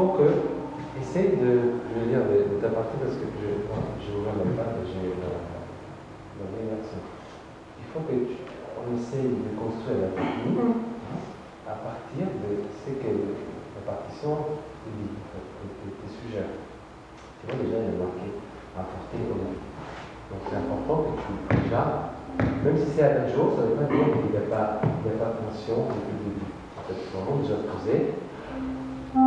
faut que, essaye de, je vais dire, de ta partie parce que j'ai ouvert la page et j'ai la version. Il faut que on essaye de construire la technique à partir de ce que la partition te dit, te suggère. Tu vois, déjà, il y a marqué apporter au début. Donc c'est important que tu, déjà, même si c'est à un jour, ça ne veut pas dire qu'il n'y a pas de tension depuis le début. En fait, c'est vraiment déjà posé. Tu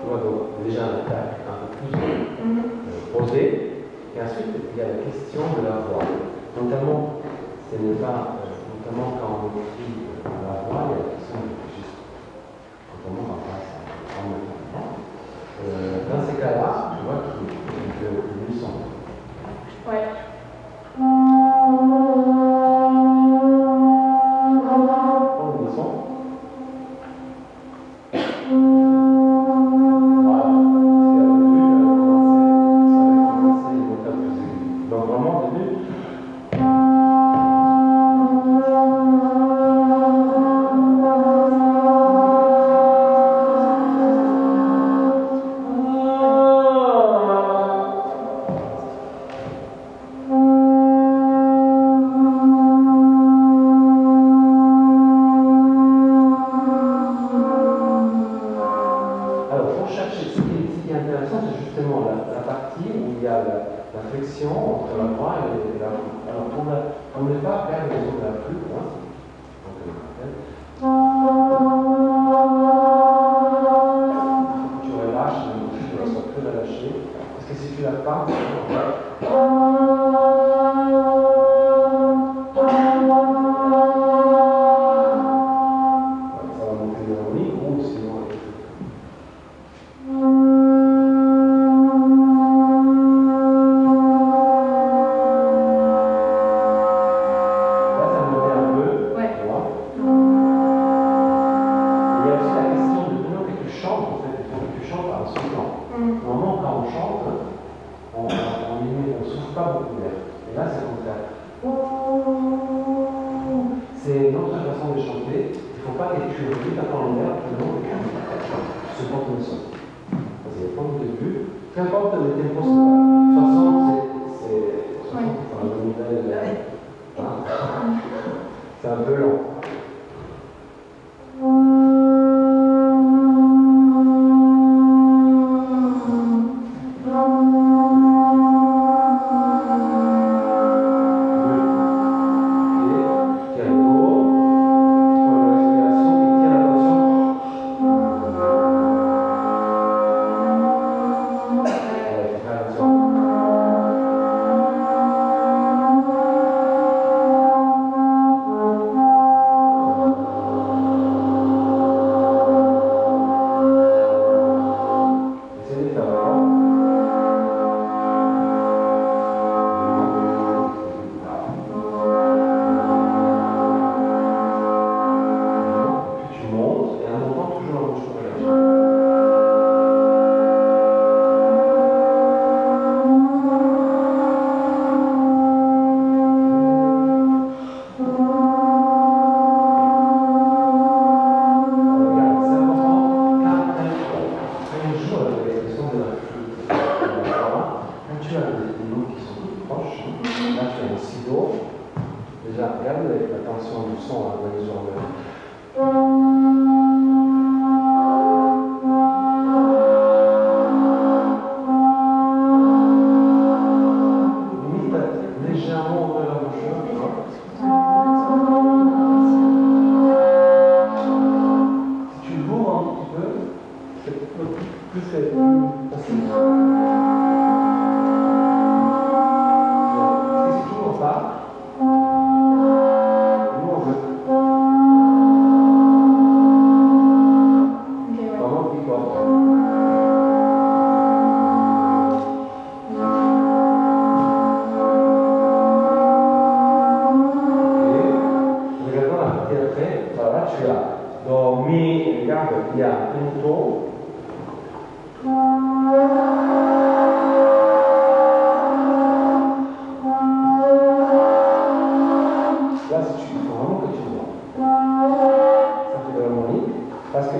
vois, donc déjà un attaque un peu plus posée. Et ensuite, il y a la question de la voix. Notamment, ce n'est pas, notamment quand on écrit la voix, il y a la question de juste. Notamment quand on passe en même temps. Dans ces cas-là, tu vois qu'il y a une leçon. Ouais.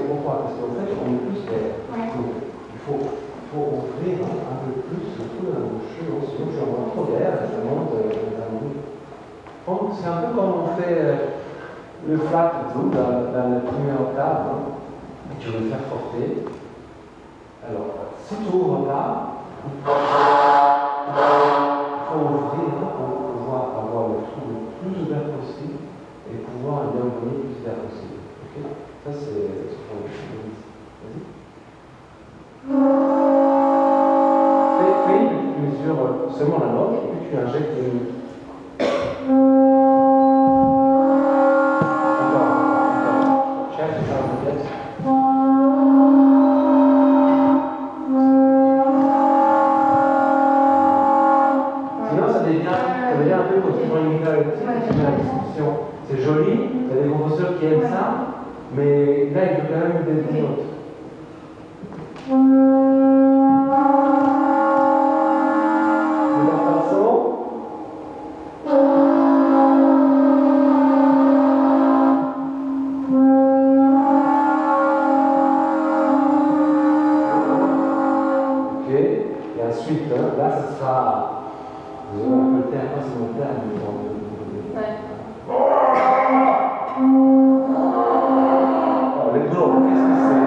pourquoi? Parce qu'en fait, on est plus vers. Donc, il faut ouvrir un peu plus le trou de la bouche. Sinon, je envoie trop d'air et ça monte dans la bouche. Donc, c'est un peu comme on fait le flat tout dans la première octave. Hein. Tu veux le faire porter. Alors, si tu ouvres là, il faut ouvrir pour pouvoir avoir le trou le plus ouvert possible et pouvoir y envoyer le plus d'air possible. Okay? Ça, c'est ce qu'on dit. Vas-y. Fais une mesure seulement la note et puis tu injectes une. Encore. Cherche à faire un geste. C'est joli, il y a des compositeurs qui aiment ça, mais là il faut quand même des notes. De la façon. Ok, et ensuite, là ce sera. On peut le faire, pas c'est mon terme, mais les jours, qu'est-ce que c'est?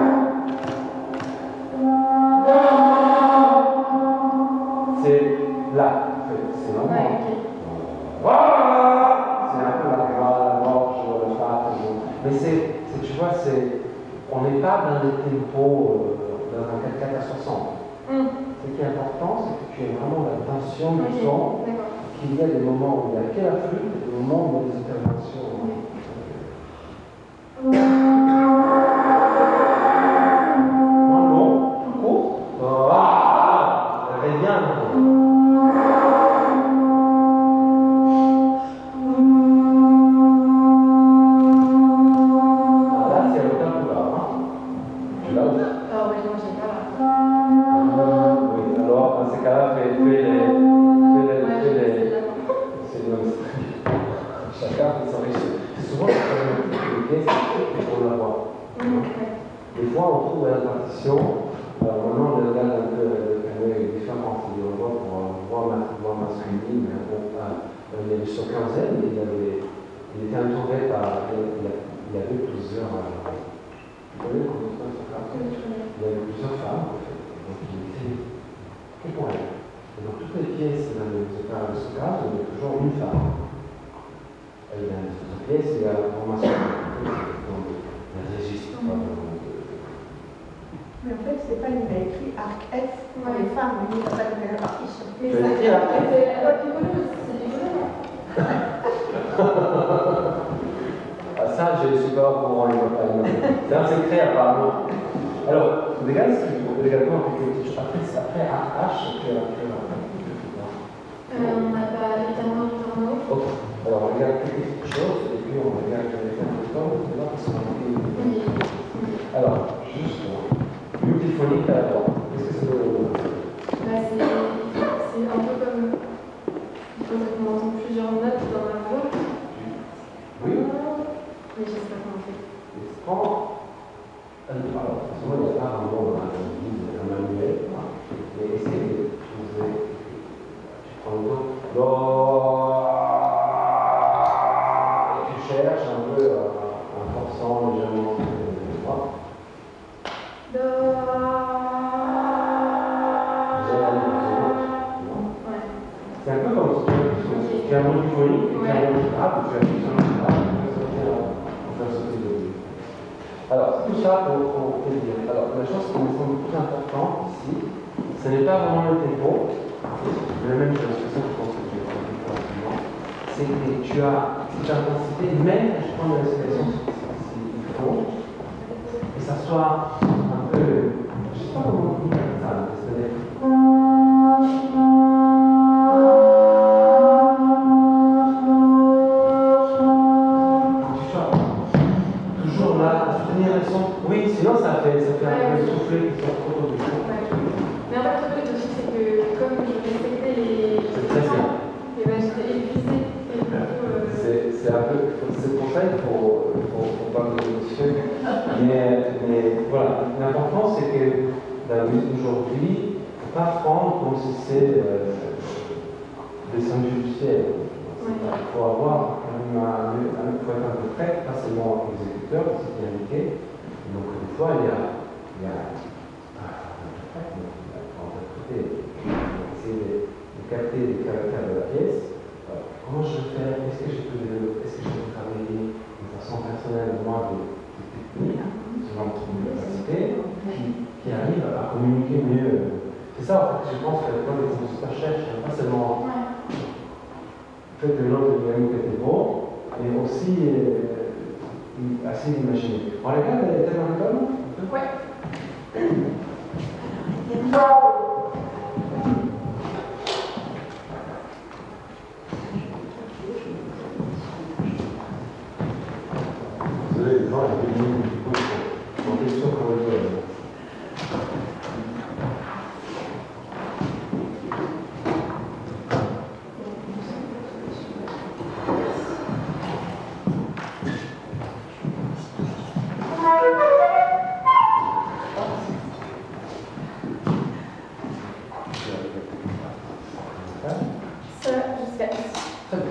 C'est là, c'est normal. C'est un peu la voix, la gorge, le fat. Mais tu vois, on n'est pas dans le tempo dans un 4/4 à 60. Ce qui est important, c'est que tu aies vraiment la tension du son, qu'il y a des moments où il n'y a que la flûte et des moments où il y a des interventions. Moins long, tout court. Ça fait bien. Là, c'est à l'auteur tout là. Tu l'as où? Ah oui, non, j'ai pas. Oui, alors dans ces cas-là, fais les. Chacun fait son richesse. Souvent, les pièces pour la voix. Des fois, on trouve à la partition, maintenant on regarde un peu avec différents on voit pour voix masculine, mais il y avait Stockhausen, il était entouré par. Il y avait plusieurs. Vous voyez comment ça se passe? Il y avait plusieurs femmes, en fait. Donc il était que pour elle. Et dans toutes les pièces dans les opéras de Stockhausen, il y a toujours une femme. Et dans cette pièce, il y a la formation donc un registre. Mais en fait, c'est pas il a écrit arc F pour les femmes, mais il n'a pas donné la partition. Mais ça, c'est ça, je ne suis pas au courant, c'est un secret apparemment. Alors, regarde ce qu'il faut, également, après H, tu as on n'a pas l'éternel tourneau. Ok, alors on regarde quelque chose, et puis on regarde les temps, et là, parce qu'on a Oui. Alors, juste, multiphonique à la droite. Qu'est-ce que ça veut dire? C'est un peu comme. Il faudrait qu'on entende plusieurs notes dans la voix. Oui. Mais je sais pas comment on fait. Prends. Alors, souvent, il n'y a pas un mot dans la guide, un manuel, mais essaye de trouver. Tu prends le do, et tu cherches un peu en forçant légèrement. C'est un peu comme si tu as un multiphonique, tu as un multigraphe, tu as un alors, tout ça pour te dire. Alors, la chose qui me semble plus importante ici, ce n'est pas vraiment le tempo, mais la même chose, c'est ça que je pense que je vais faire plus rapidement, c'est que tu as cette intensité, même quand je prends la respiration s'il faut, et ça soit un peu, je ne sais pas comment on dit ça, c'est-à-dire. Toujours là, à soutenir le son. Oui, sinon ça fait un peu souffler qui sort trop du son. Mais en fait, le truc aussi, c'est que comme je respectais les. C'est très bien. Et ben j'étais épuisée. Et du coup, c'est un peu, c'est pour ça qu'il faut pas que monsieur. Mais voilà, l'important c'est que dans la musique d'aujourd'hui, il ne faut pas prendre comme si c'est descendu du ciel. Il faut avoir faut être un peu prêt, pas seulement exécuteur, c'est qui est indiqué. Donc des fois il y a essayer de capter les caractères de la pièce. Comment je vais faire? Est-ce que je peux travailler de façon personnelle, moi, des techniques, selon mon capacité, qui arrivent à communiquer mieux? C'est ça, en fait, je pense que quand les compositeurs cherchent, pas seulement le fait que l'autre dynamique était beau, mais aussi assez d'imaginer. On regarde les thèmes en école? Ouais. Désolé, les gens, j'ai des minutes du coup pour monter sur le corridor. Ça, jusqu'à ici. Très bien.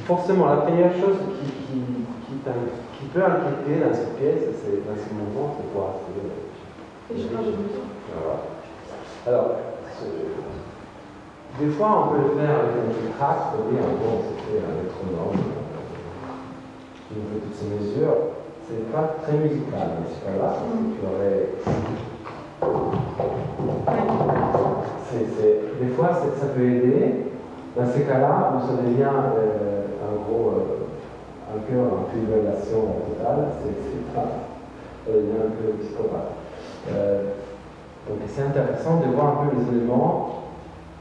Forcément, la première chose qui peut inquiéter dans cette pièce, c'est dans ce mouvement, c'est quoi? Voilà. Alors, des fois, on peut le faire avec un petit trace, pour dire, bon, c'était un métronome qui nous fait toutes ces mesures. C'est pas très musical, mais c'est pas là. Des fois, ça peut aider. Dans ces cas-là, où ça devient en gros un cœur en fibrillation totale, ça devient un peu psychopathe. Donc c'est intéressant de voir un peu les éléments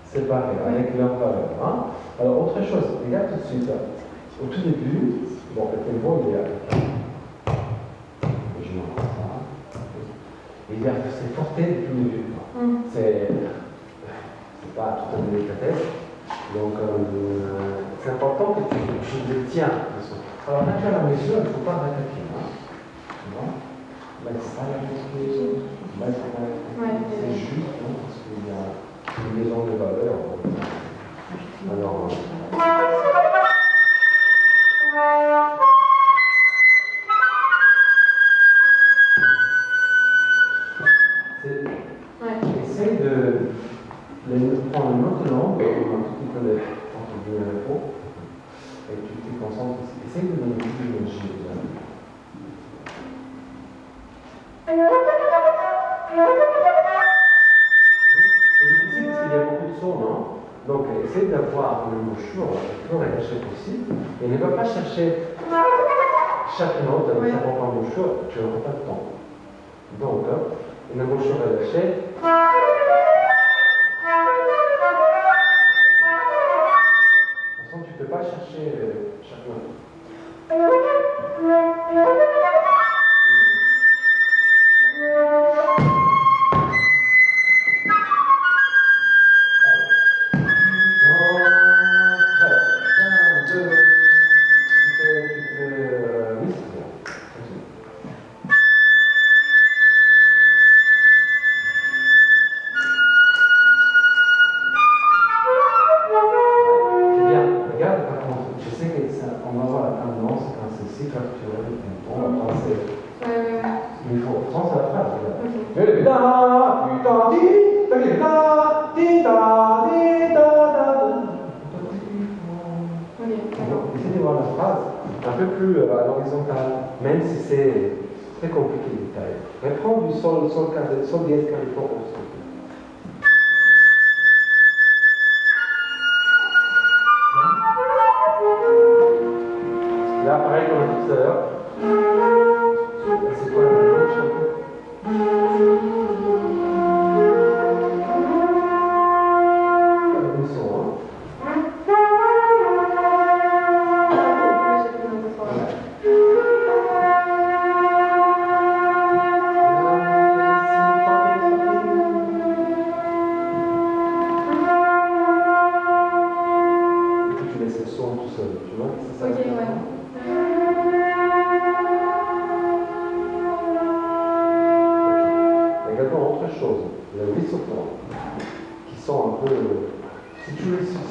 séparés avec leur valeur. Hein. Alors autre chose, regarde tout de suite. Au tout début, bon, le tempo il est. Je m'en ça. il va se porter depuis le début. C'est pas tout à fait délicatesse. Donc, c'est important que tu le tiens. Alors, quand tu as la mesure, il ne faut pas rattaquer. Non? Mais c'est pas la mesure. C'est juste, non? Parce qu'il y a une maison de valeur. Alors, essaye de prendre une autre langue, un tout petit peu de repos, et tu te concentres aussi. Essaye de donner plus d'énergie. C'est difficile parce qu'il y a beaucoup de sons, non? Donc, essaye d'avoir une embouchure le plus relâchée possible, et ne va pas chercher chaque note avec sa propre embouchure, tu n'auras pas de temps. Donc, une embouchure relâchée. De toute façon, tu ne peux pas chercher chaque note. Essayez de voir la phrase un peu plus à l'horizontale, même si c'est très compliqué le détail. Reprends du sol dièse califorme au sol. Là, pareil comme tout à l'heure. C'est quoi la même chose?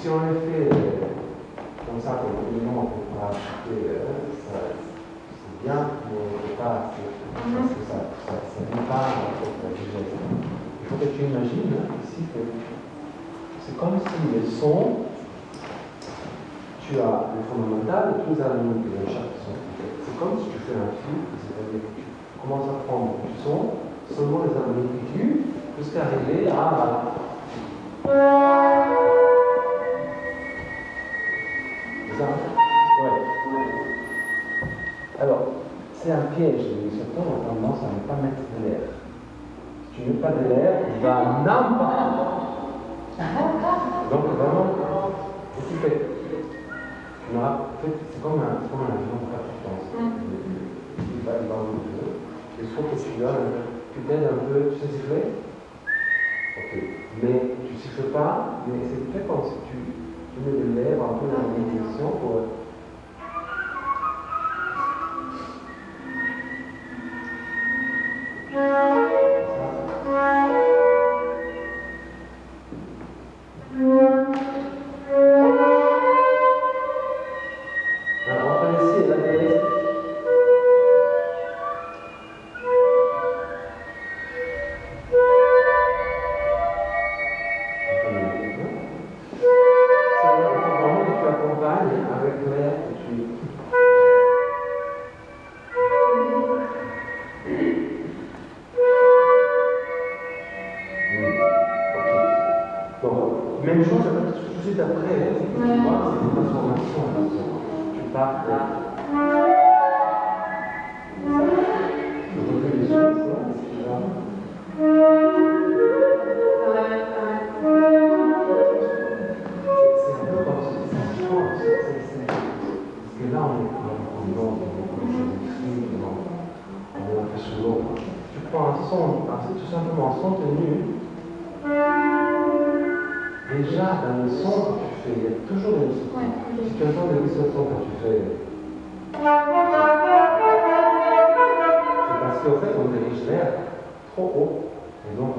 Si on les fait comme ça, comme élément, on peut pas acheter, c'est bien, mais pas parce que ça n'est pas la digeste. Il faut que tu imagines ici que c'est comme si le son, tu as le fondamental et tous les harmoniques de chaque son. C'est comme si tu fais un fil, c'est-à-dire que tu commences à prendre du son, seulement les harmoniques aigus, jusqu'à arriver à alors, c'est un piège, les musiciens ont tendance à ne pas mettre de l'air. Si tu ne mets pas de l'air, il va n'importe quoi. Donc vraiment, tu fais. C'est comme un avion de percutance. Il va un peu. Il faut que tu t'aides un peu, tu sais siffler? Ok. Mais tu ne siffles pas, mais c'est fait comme si tu mets de l'air un peu dans la méditation pour. Même chose, ça va tout de suite après. Tu vois, c'est une transformation. Tu pars de. Les choses, c'est un peu comme ça. Parce que là, on est dans on est un peu sous l'eau. Tu prends un son, tout simplement un son tenu, déjà dans le son que tu fais, il y a toujours des distorsions. Ouais, Si tu entends des distorsions quand tu fais. C'est parce qu'en fait on dirige l'air trop haut. Et donc.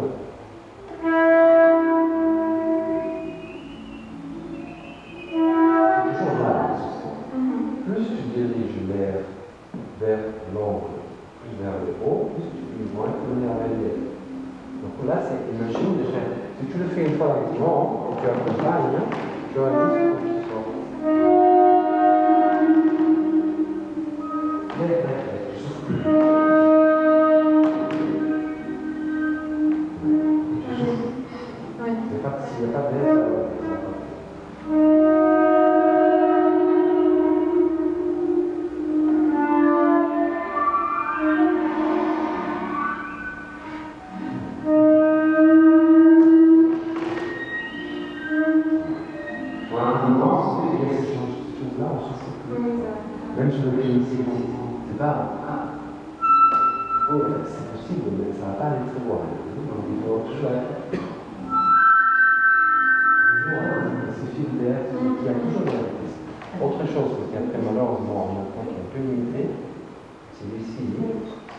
C'est toujours là, ce son. Plus tu diriges l'air vers l'angle, plus vers le haut, plus tu vas venir vers le bas. Donc là, c'est imagine de faire. Si tu le fais une fois rapidement, et tu accompagnes, tu auras une distorsion. Tu souffles. Ouais. S'il n'y a pas d'air, même sur le clinicien, c'est pas. Oh, c'est possible, mais ça ne va pas aller très loin. Donc il faut toujours être. Ce fil d'air qui a toujours l'air. Autre chose, parce qu'après, malheureusement, on a un point qui est un peu limité, c'est ici,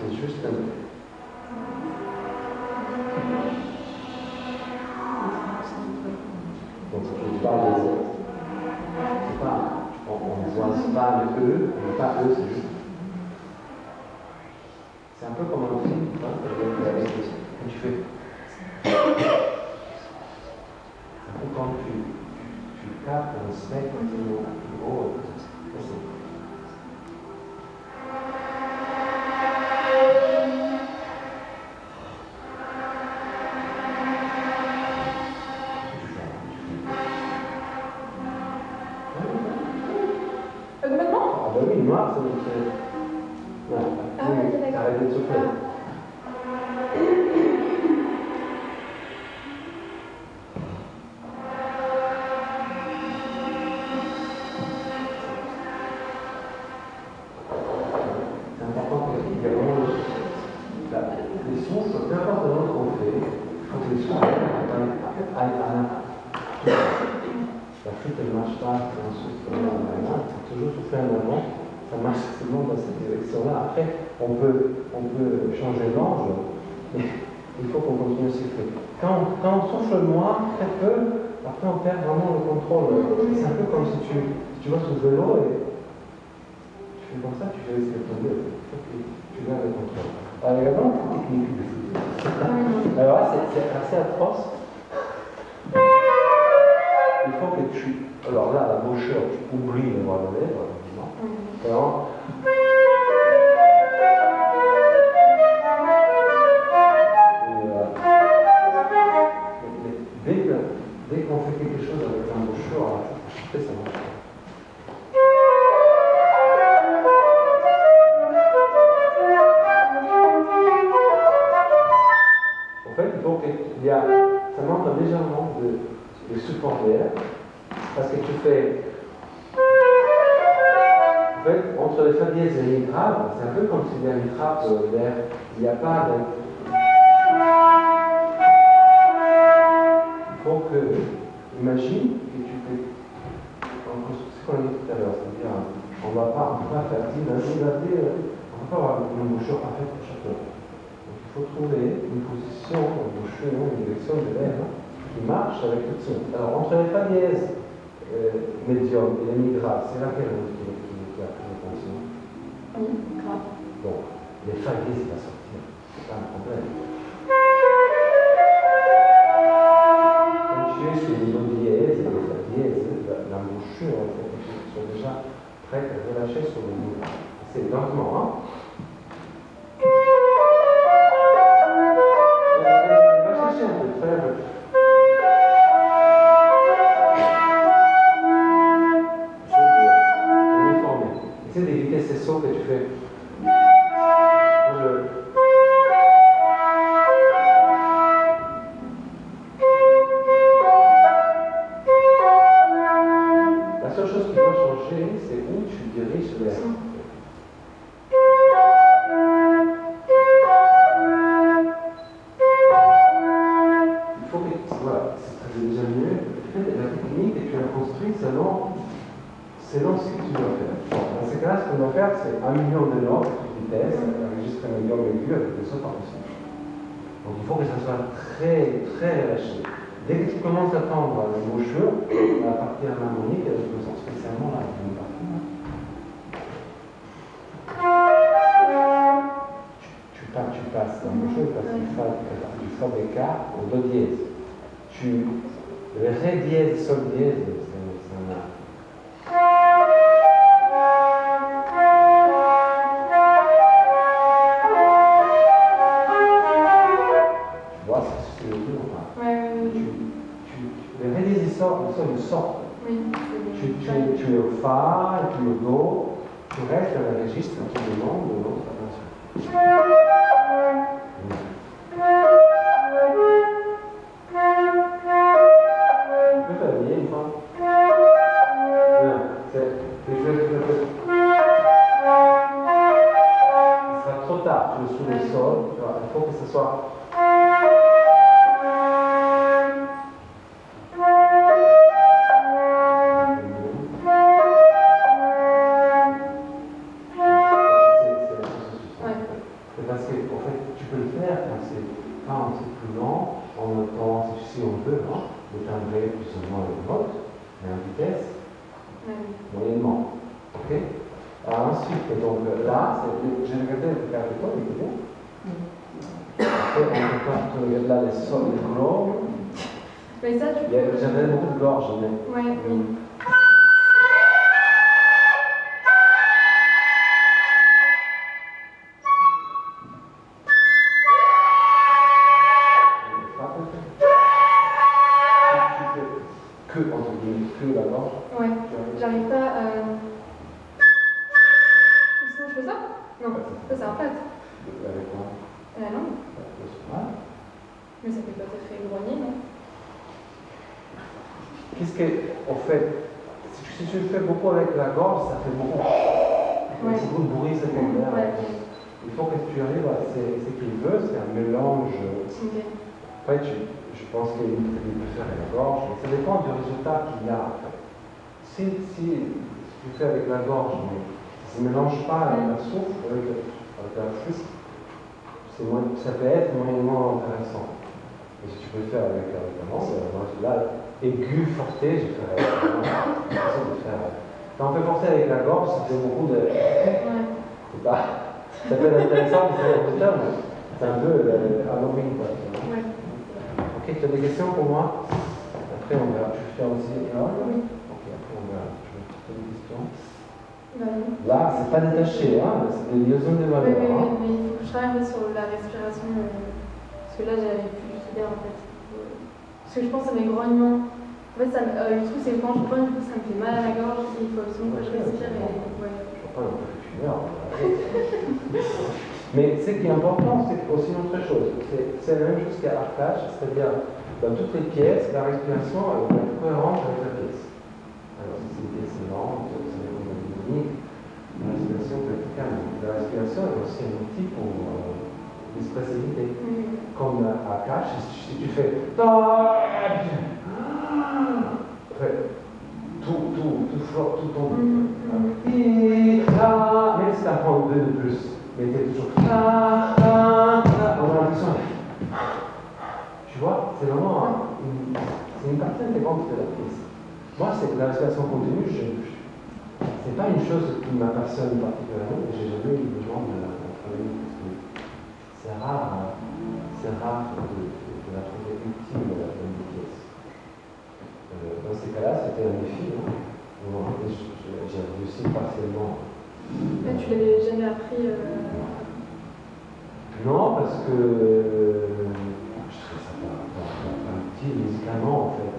c'est juste un. Donc, je parle des. C'est pas. On ne voit pas le E, mais pas E, c'est juste. C'est un peu comme un film, hein, quand tu fais. C'est un peu quand tu captes un spectre plus haut. Maintenant? Ah ben oui, noir, c'est. Non, Ah oui, d'accord. arrête de souffler. C'est important qu'il y ait vraiment les souffles, peu importe le nom qu'on fait, il faut que les souffles aillent à l'intérieur. La flûte, elle ne marche pas en souffle en avant, il faut toujours souffler en avant. Ça marche seulement dans cette direction-là. Après, on peut changer l'angle, mais il faut qu'on continue à souffler. Quand on souffle moins, très peu, après on perd vraiment le contrôle. C'est un peu comme si tu vas sur le vélo et tu fais comme ça, tu fais laisser tomber. Il faut que tu gardes le contrôle. Alors, il y a vraiment une technique de flûte. Alors là, c'est assez atroce. Il faut que tu. Alors là, la bouchure, tu oublies le droit de lèvres, évidemment. Alors, dès qu'on fait quelque chose avec l'embouchure, ça marche. En fait, il faut qu'il y a, ça manque légèrement de support d'air, parce que tu fais. En fait, entre les fa dièse et les mi grave, c'est un peu comme s'il y a une trappe d'air. Il n'y a pas de. Il faut que. Imagine que tu fais. C'est ce qu'on a dit tout à l'heure, c'est-à-dire, on ne va pas faire dilater, on ne va pas avoir une embouchure parfaite pour chaque note. Donc il faut trouver une position, une embouchure, une direction de l'air qui marche avec le son. Alors, entre les fa dièse médium et les mi grave, c'est laquelle qui a plus d'attention? Grave. Donc, les fa dièse, il va sortir, c'est pas un problème. Quand tu es sur le niveau dièse et les fa dièse, l'embouchure, en fait, ils sont déjà prêts à relâcher sur le niveau. C'est lentement, hein? Va chercher un peu de faible. C'est des vitesses SO que tu fais. La seule chose qui doit changer, c'est où tu diriges l'air. saut par-dessus. Donc il faut que ça soit très, très relâché. Dès que tu commences à tendre l'embouchure, à partir de l'harmonique, tu le sens spécialement là, une partie. Tu passes l'embouchure, tu passes du fa bécard au do dièse. Le ré dièse, sol dièse, c'est un art. Tu vois, c'est le tout ou pas? Le ré dièse, il sort Oui. Tu es au fa, et puis au do, tu restes dans le registre qui demande de l'autre attention. Tu peux faire bien une fois. Il sera trop tard, tu es sous le sol, tu vois, il faut que ce soit. C'est parce que, en fait, tu peux le faire quand c'est plus lent, en notant, si on peut, hein, de timbrer plus ou moins les notes, mais en vitesse, moyennement. Ok? Alors ensuite, donc là, j'ai regardé le carré de ton, il est bien. Après, on regarde là les sols, les gorges. Mais ça, J'avais beaucoup de gorges, mais. Ouais, oui. Que la gorge. Ouais, j'arrive pas à. Sinon, je fais ça? Non, ça, c'est un plat. Avec quoi? La langue. Mais ça fait pas tout à fait grogner, non? Qu'est-ce que, en fait, si tu le fais beaucoup avec la gorge, ça fait beaucoup. Ouais. C'est beaucoup de bruit secondaire. Ouais. Il faut que tu arrives à. Ce qu'il veut, c'est un mélange. Okay. Après, je pense qu'il peut faire avec la gorge, mais ça dépend du résultat qu'il y a. En fait. Si tu fais avec la gorge, mais ça ne se mélange pas avec la souffle, avec la flûte, ça peut être moyennement intéressant. Et si tu peux le faire avec la langue, là, aigu, forté, je ferais l'impression de faire. Quand on peut forcer avec la gorge, ça fait beaucoup de. C'est pas. Ça peut être intéressant, mais c'est un peu Halloween, quoi. Ok, tu as des questions pour moi? Après, on verra. Tu fais aussi les paroles? Oui. Ok, après, on verra. Je vais te poser des questions. Oui. Là, c'est pas détaché, hein, c'est des liaisons de valeurs. Oui, Hein. mais il faut que je travaille sur la respiration. Parce que là, j'avais plus du tout d'air en fait. Parce que je pense à mes grognements. En fait, le truc, c'est que quand je grogne, ça me fait mal à la gorge. Il faut absolument que je respire. Et... Ouais. Je vois pas non plus que tu meurs. Mais ce qui est important, c'est aussi une autre chose. C'est la même chose qu'à Arcage, c'est-à-dire dans toutes les pièces, la respiration elle doit être cohérente avec la pièce. Alors, si c'est une pièce lente, c'est une dynamique, la respiration peut être calme. La respiration est aussi un outil pour l'expressivité. Comme à Arcage, si tu fais tout fort, tout tombe. Et là, même si tu apprends deux de plus, mais tu es toujours là, on a l'impression. Tu vois, c'est vraiment une partie intégrante de la pièce. Moi, c'est la respiration continue, c'est pas une chose qui m'appassionne particulièrement, et j'ai jamais eu besoin de la travailler parce que c'est rare de la trouver utile dans une pièce. Dans ces cas-là, c'était un défi. Hein. J'ai réussi partiellement. Mais tu l'avais jamais appris Non, parce que je trouve ça pas utile musicalement en fait.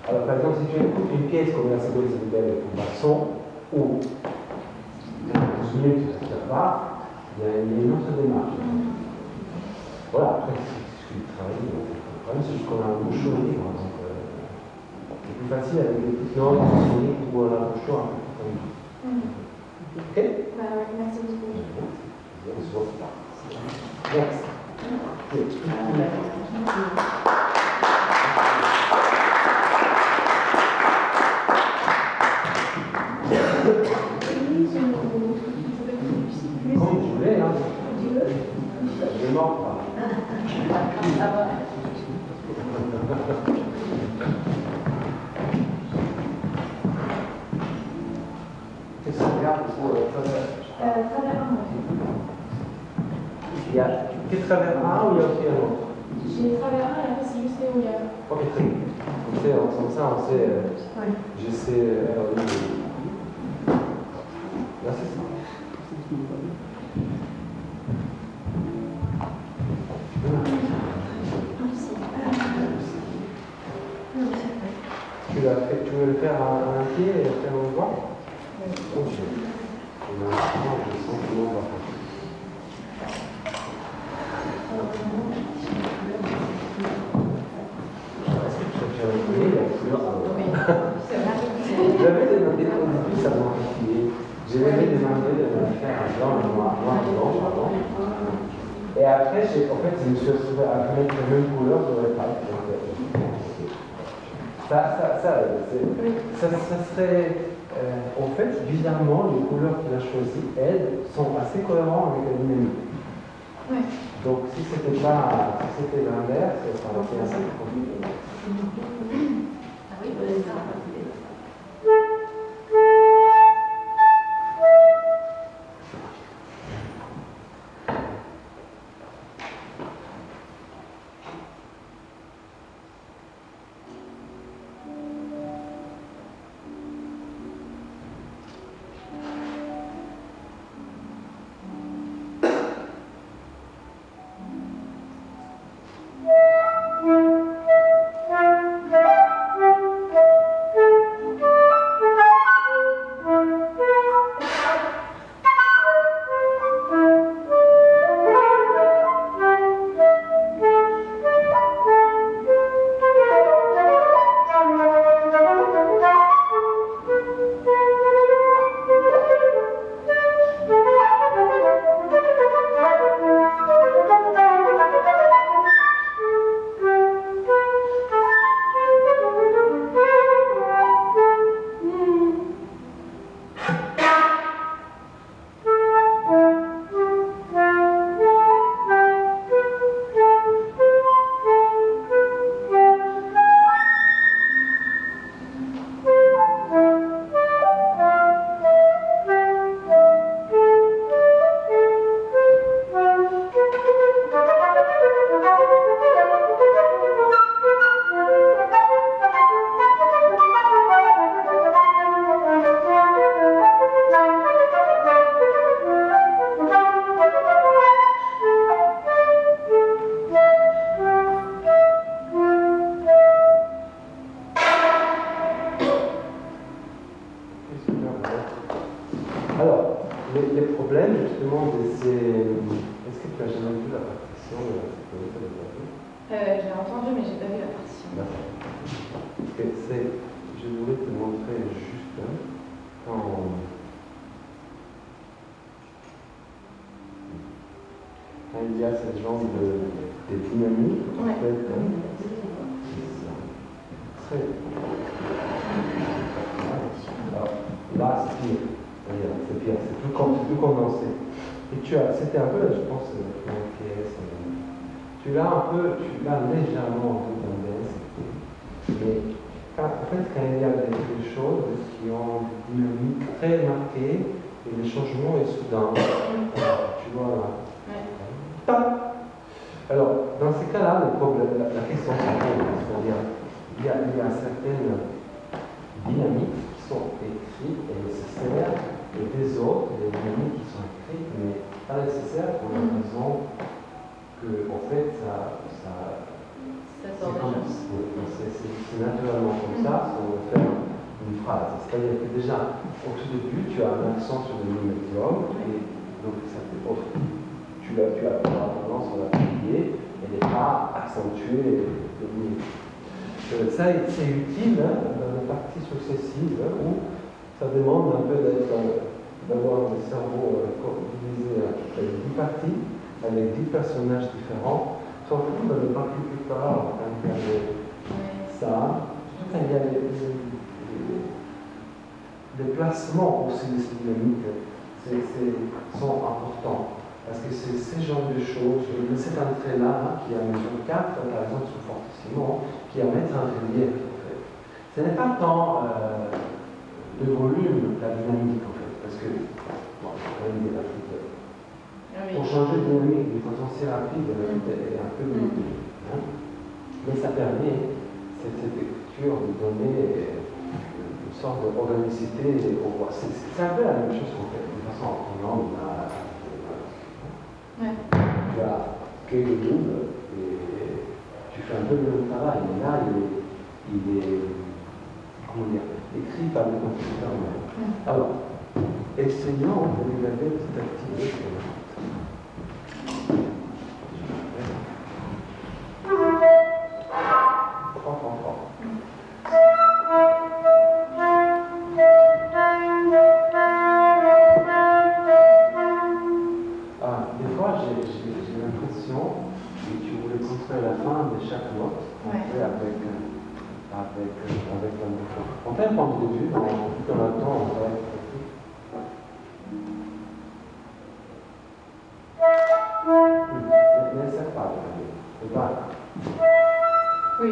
Alors par exemple, si tu écoutes une pièce comme la Seconde Célibelle pour basson, ou 12 minutes, ça ne va, il y a une autre démarche. Voilà, après, si tu travailles, le problème c'est qu'on a un bouchon libre. Donc, c'est plus facile avec des petites notes ou à la bouchon. Ok? Merci beaucoup. Next. Comme tu voulais, hein. Qu'est-ce que tu regardes pour travers? Travers un, Il y a que travers un ou il y a aussi un autre? j'ai travers un et après c'est juste l'éolienne. Ok, très bien. Comme ça, on sait. Je sais. Là, c'est ça. Tu veux le faire à un pied et faire un doigt? Ok. Et maintenant, je sens que l'on va faire. J'avais demandé au début, ça m'a fatigué. J'avais demandé de le faire en blanc, noir, pardon. Et après, en fait, je me suis retrouvé à mettre la même couleur sur les pattes. Ça serait. En fait, bizarrement, les couleurs qu'il a choisies, elles, sont assez cohérentes avec la dynamique. Ouais. Donc, si c'était l'inverse, ça aurait été assez compliqué. Ah oui, c'est ça. Alors, les problèmes justement de ces. Est-ce que tu as jamais vu la partition de la sécurité de la vie? J'ai entendu, mais j'ai pas vu la partition. D'accord. Je voulais te montrer juste quand il y a ce genre de dynamique, en Ouais. fait, très. Alors, là, c'est pire. C'est pire, c'est plus condensé. Et c'était un peu, je pense, tu l'as légèrement un peu tendance, mais en fait, quand il y a des choses qui ont une dynamique très marquée, et le changement est soudain, tu vois là. Ouais. Alors, dans ces cas-là, la question se pose, c'est-à-dire, il y a certaines dynamiques qui sont écrites et nécessaires, et des autres, des dynamiques qui sont écrites, mais pas nécessaires pour la raison que, en fait, c'est naturellement comme ça, si on veut faire une phrase. C'est-à-dire que déjà, au tout début, tu as un accent sur le mi médium, et donc ça te offre. Tu as tendance à l'appuyer, elle n'est pas accentuée et liée. Ça, c'est utile dans les parties successives où ça demande un peu d'avoir le cerveau divisé en 10 parties, avec 10 personnages différents, surtout dans les parties plus tard, quand il y a ça, surtout quand il y a les placements aussi de ces dynamiques sont importants. Parce que c'est ce genre de choses, cette entrée-là, qui à mesure 4, par exemple, sous fortissimo, qui va mettre en relief, en fait. Ce n'est pas tant le volume, la dynamique, en fait, parce que, bon, c'est quand même des rapides. Pour changer de dynamique d'une façon si rapide, est un peu limité. Hein? Mais ça permet, cette écriture, de donner une sorte d'organicité au voix. C'est un peu la même chose qu'on fait, de façon autonome. Ouais. Tu as quelques doubles et tu fais un peu le même travail. Mais là, il est comment dire, écrit par le compositeur même. Alors, extrêmement, on peut regarder petit à petit. Des fois, j'ai l'impression que tu voulais construire la fin de chaque note avec un bouchon. On fait un point de début, dans le temps, on va être mais c'est pas c'est pas. Oui.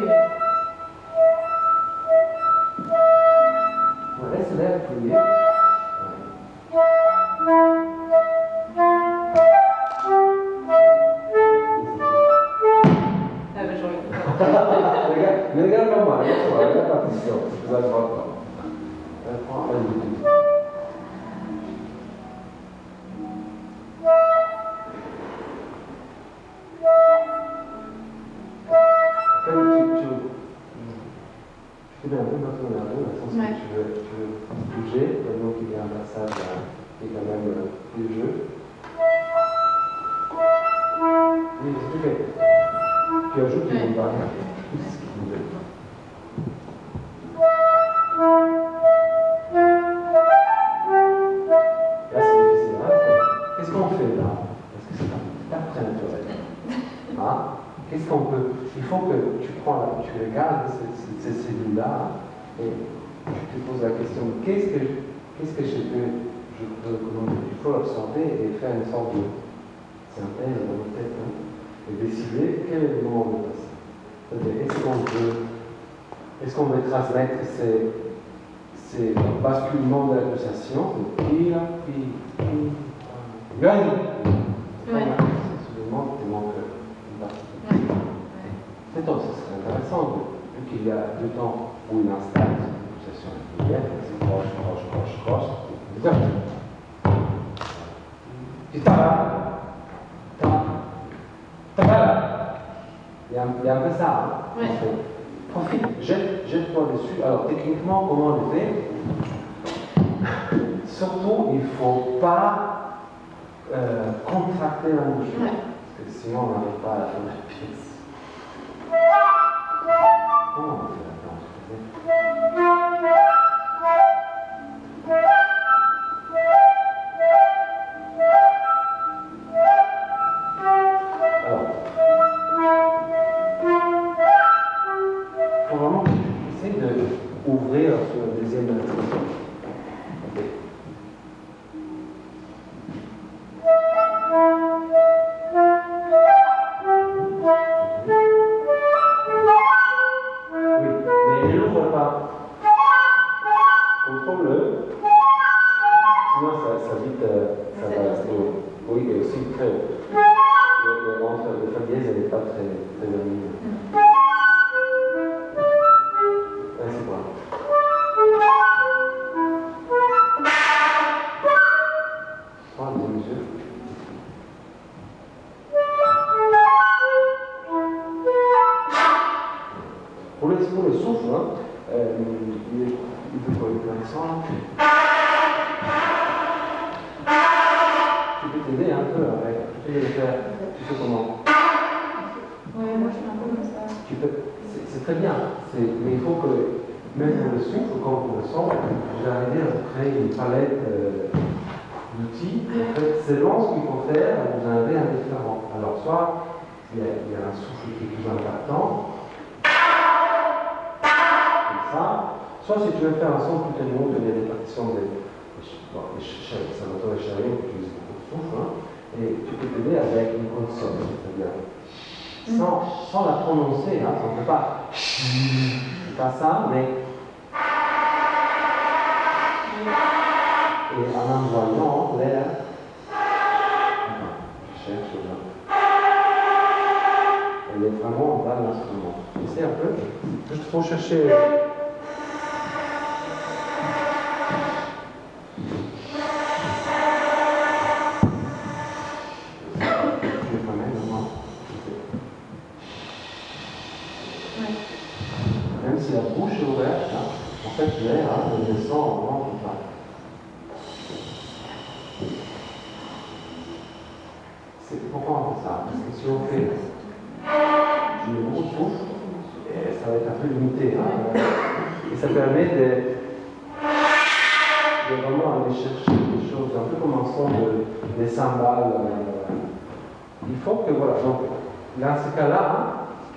Laisse-les prier. Mais regarde pas mal, regarde la partition, vous allez voir pas. Elle prend un début. Tu mets un peu maintenant dans le sens que tu veux bouger, tellement qu'il y a un passage qui est quand même plus jeu. Oui, c'est tout fait. Tu ajoutes une barrière. C'est ce qu'il vous veut. Là, c'est difficile. Qu'est-ce qu'on fait là? Parce que c'est pas très naturel. Hein? Qu'est-ce qu'on peut? Il faut que tu regardes ces cellules-là et tu te poses la question qu'est-ce que je peux il faut absorber et faire une sorte de synthèse dans notre tête et décider quel élément on veut passer. C'est-à-dire, est-ce qu'on veut transmettre ces basculements de la pulsation, gagne. C'est soudainement qui manque une partie. C'est donc, ce serait intéressant, vu qu'il y a deux temps où il installe une pulsation régulière, c'est croche. Tu il y a un peu ça. Hein? Profite, jette-toi dessus. Alors, techniquement, comment on le fait? Surtout, il ne faut pas contracter la bouche. Parce que sinon, on n'arrive pas à la fin de la pièce. Comment on fait là-dedans? Ouvrir sur la deuxième intention. Okay. Oui, mais ne l'ouvre pas. Contrôle-le. Sinon, ça vite. Ça va rester haut. Oui, et aussi très haut. Entre le fa dièse, elle n'est pas très lumineuse. C'est quoi? Pour le souffle, il faut une accent. Tu peux t'aider un peu avec. Tu peux le faire. Tu sais comment? Oui, moi je fais un peu comme ça. Tu peux. C'est très bien. Mais il faut que, même pour le souffle, comme pour le son, j'arrive à créer une palette d'outils. En fait, selon ce qu'il faut faire, vous en avez un différent. Alors, soit il y a un souffle qui est plus impactant, comme ça. Soit si tu veux faire un son plus ténu, il y a des partitions des Salvatore Sciarrion qui utilisent beaucoup de souffle. Hein. Et tu peux t'aider avec une consonne, c'est-à-dire sans la prononcer, hein, on ne peut pas. C'est pas ça, mais. Et en envoyant l'air. Je cherche là. Elle est vraiment dans l'instrument. Essaye un peu. Juste pour chercher. Même si la bouche est ouverte, hein, en fait l'air descend en ventre pas. C'est pourquoi on fait ça? Parce que si on fait beaucoup de souffle, ça va être un peu limité. Hein, et ça permet de vraiment aller chercher des choses, un peu comme un son des cymbales. Il faut que, voilà, donc, dans ce cas-là, hein,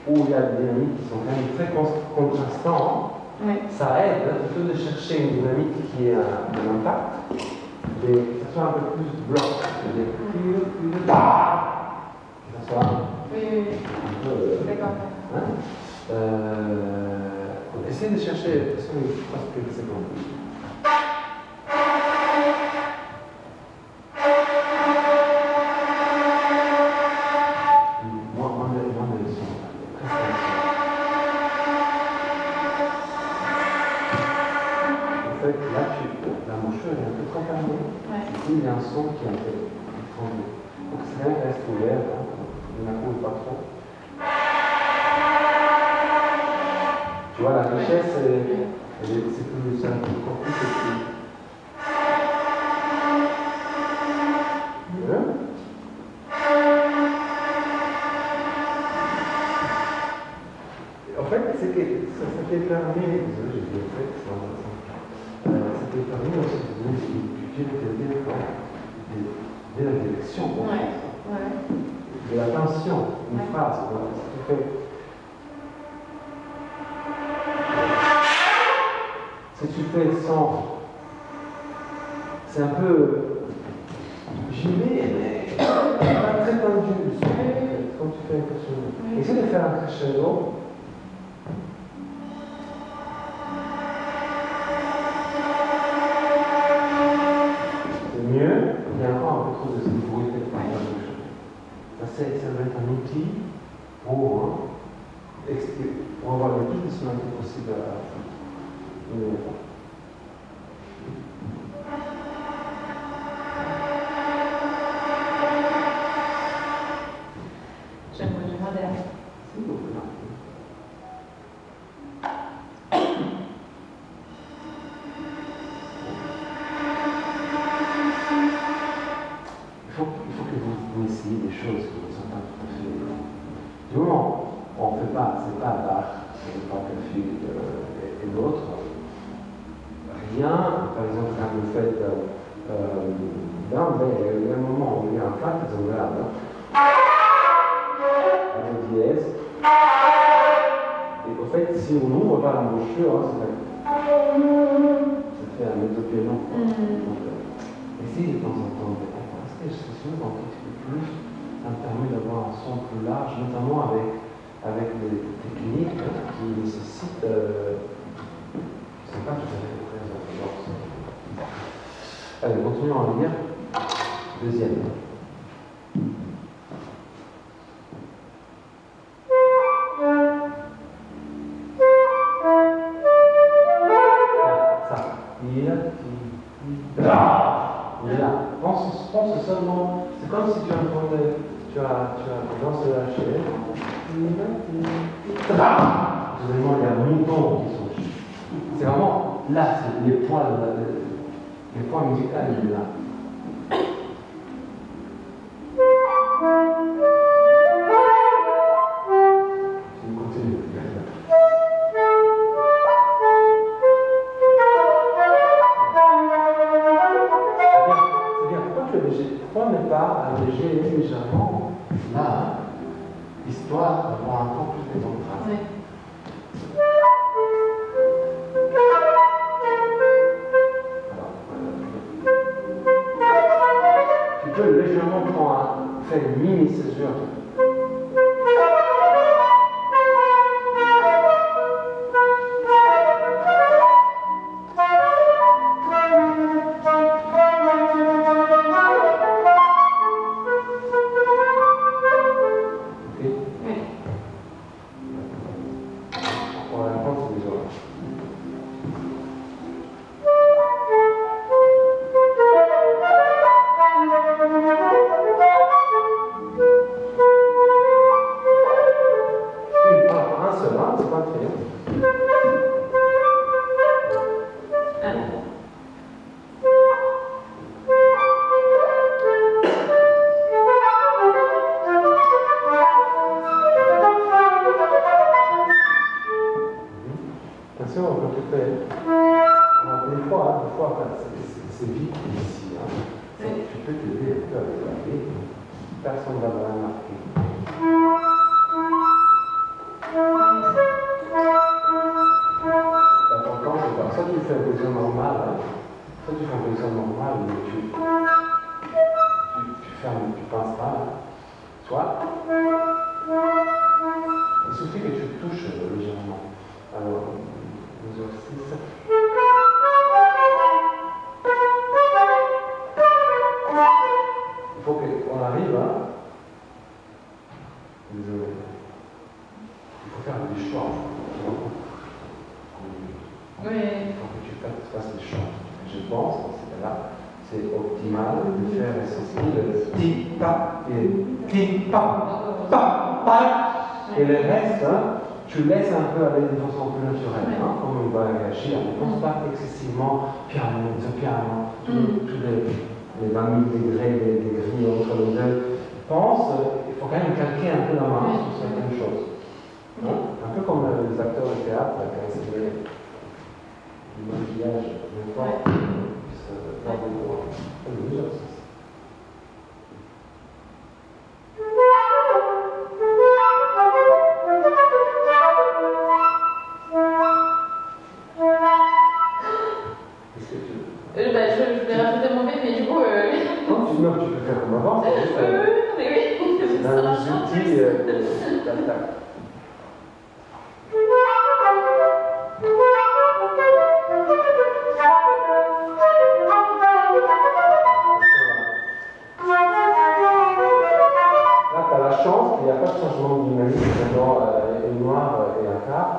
où il y a des dynamiques qui sont quand même très contrastantes, ça aide un peu de chercher une dynamique qui ait un impact, et que ça soit un peu plus blanc, c'est-à-dire que ça soit un peu. D'accord. Essayez de chercher, parce que je pense que c'est bon. Il y a un son qui est un peu étrange. Donc c'est rien qui reste ouvert, hein. Ne la couvre pas trop. Tu vois, la richesse, c'est encore plus petit. En fait, ça t'est permis, désolé, j'ai dit en fait, c'est intéressant. Ça t'est permis aussi de donner de la direction, de l'attention, une phrase. Voilà, si tu fais sans, c'est un peu gilet, mais pas très tendu. Quand tu fais un crescendo. Essaye de faire un crescendo. Mieux, il y a encore un peu trop de cette bruit fait par la bouche. Ça va être un outil pour avoir le plus de sonorité possible à la fin. J'aimerais moderne. S'il vous plaît. Il faut que vous essayiez des choses qui ne sont pas tout à fait. Du moment où on ne fait pas, c'est pas Bach, c'est pas Café et l'autre, rien, par exemple, quand vous faites il y a un moment où il y a un cas qui est grave, avec dièse, et au fait, si on n'ouvre pas l'embouchure, ça fait un mezzo-piano. Essayez de temps en temps de contraster, c'est souvent un petit peu plus, ça me permet d'avoir un son plus large, notamment avec des techniques qui nécessitent, qui ne sont pas tout à fait très orthodoxes. Allez, continuons à lire. Deuxième. Ça. Pense seulement, c'est comme si tu entendais, tu as dans ce lâcher. Vraiment, il y a un mouton qui sont. C'est vraiment là, c'est les points musicaux, il est là. Je continue. Pourquoi ne pas alléger légèrement là, histoire d'avoir encore plus de contraste. Tu peux légèrement prendre fais une mini césure. C'est vite ici. Hein. Tu peux t'aider un peu avec la clé. Personne ne va rien marquer. L'important, c'est pas soit tu fais un position normale, hein. Soit tu fais un position normale, mais tu fermes, tu penses pas. Hein. Soit, il suffit que tu touches légèrement. Alors, mesure 6. Il faut qu'on arrive à. Désolé. Il faut faire des choix. Oui. Il faut que tu fasses des choix. Je pense, dans ce cas-là, c'est optimal de faire ceci, le ti-pa et ti-pa, pa. Et le reste, hein, tu laisses un peu aller de façon plus naturelle, hein, comme il va réagir. Ne pense pas excessivement piano, tous les 20 000 degrés, des grilles entre les deux. Pense, il faut quand même calquer un peu la main sur certaines choses. Hein? Un peu comme les acteurs de théâtre, quand c'est du maquillage, n'importe, qui se font des droits. Je vais rajouter mon bébé, mais du coup. Non, tu peux faire comme avant, c'est juste. Mais oui, c'est un outil. Tac. Là, tu as la chance qu'il n'y a pas de changement de dynamique dans une noire et un quart.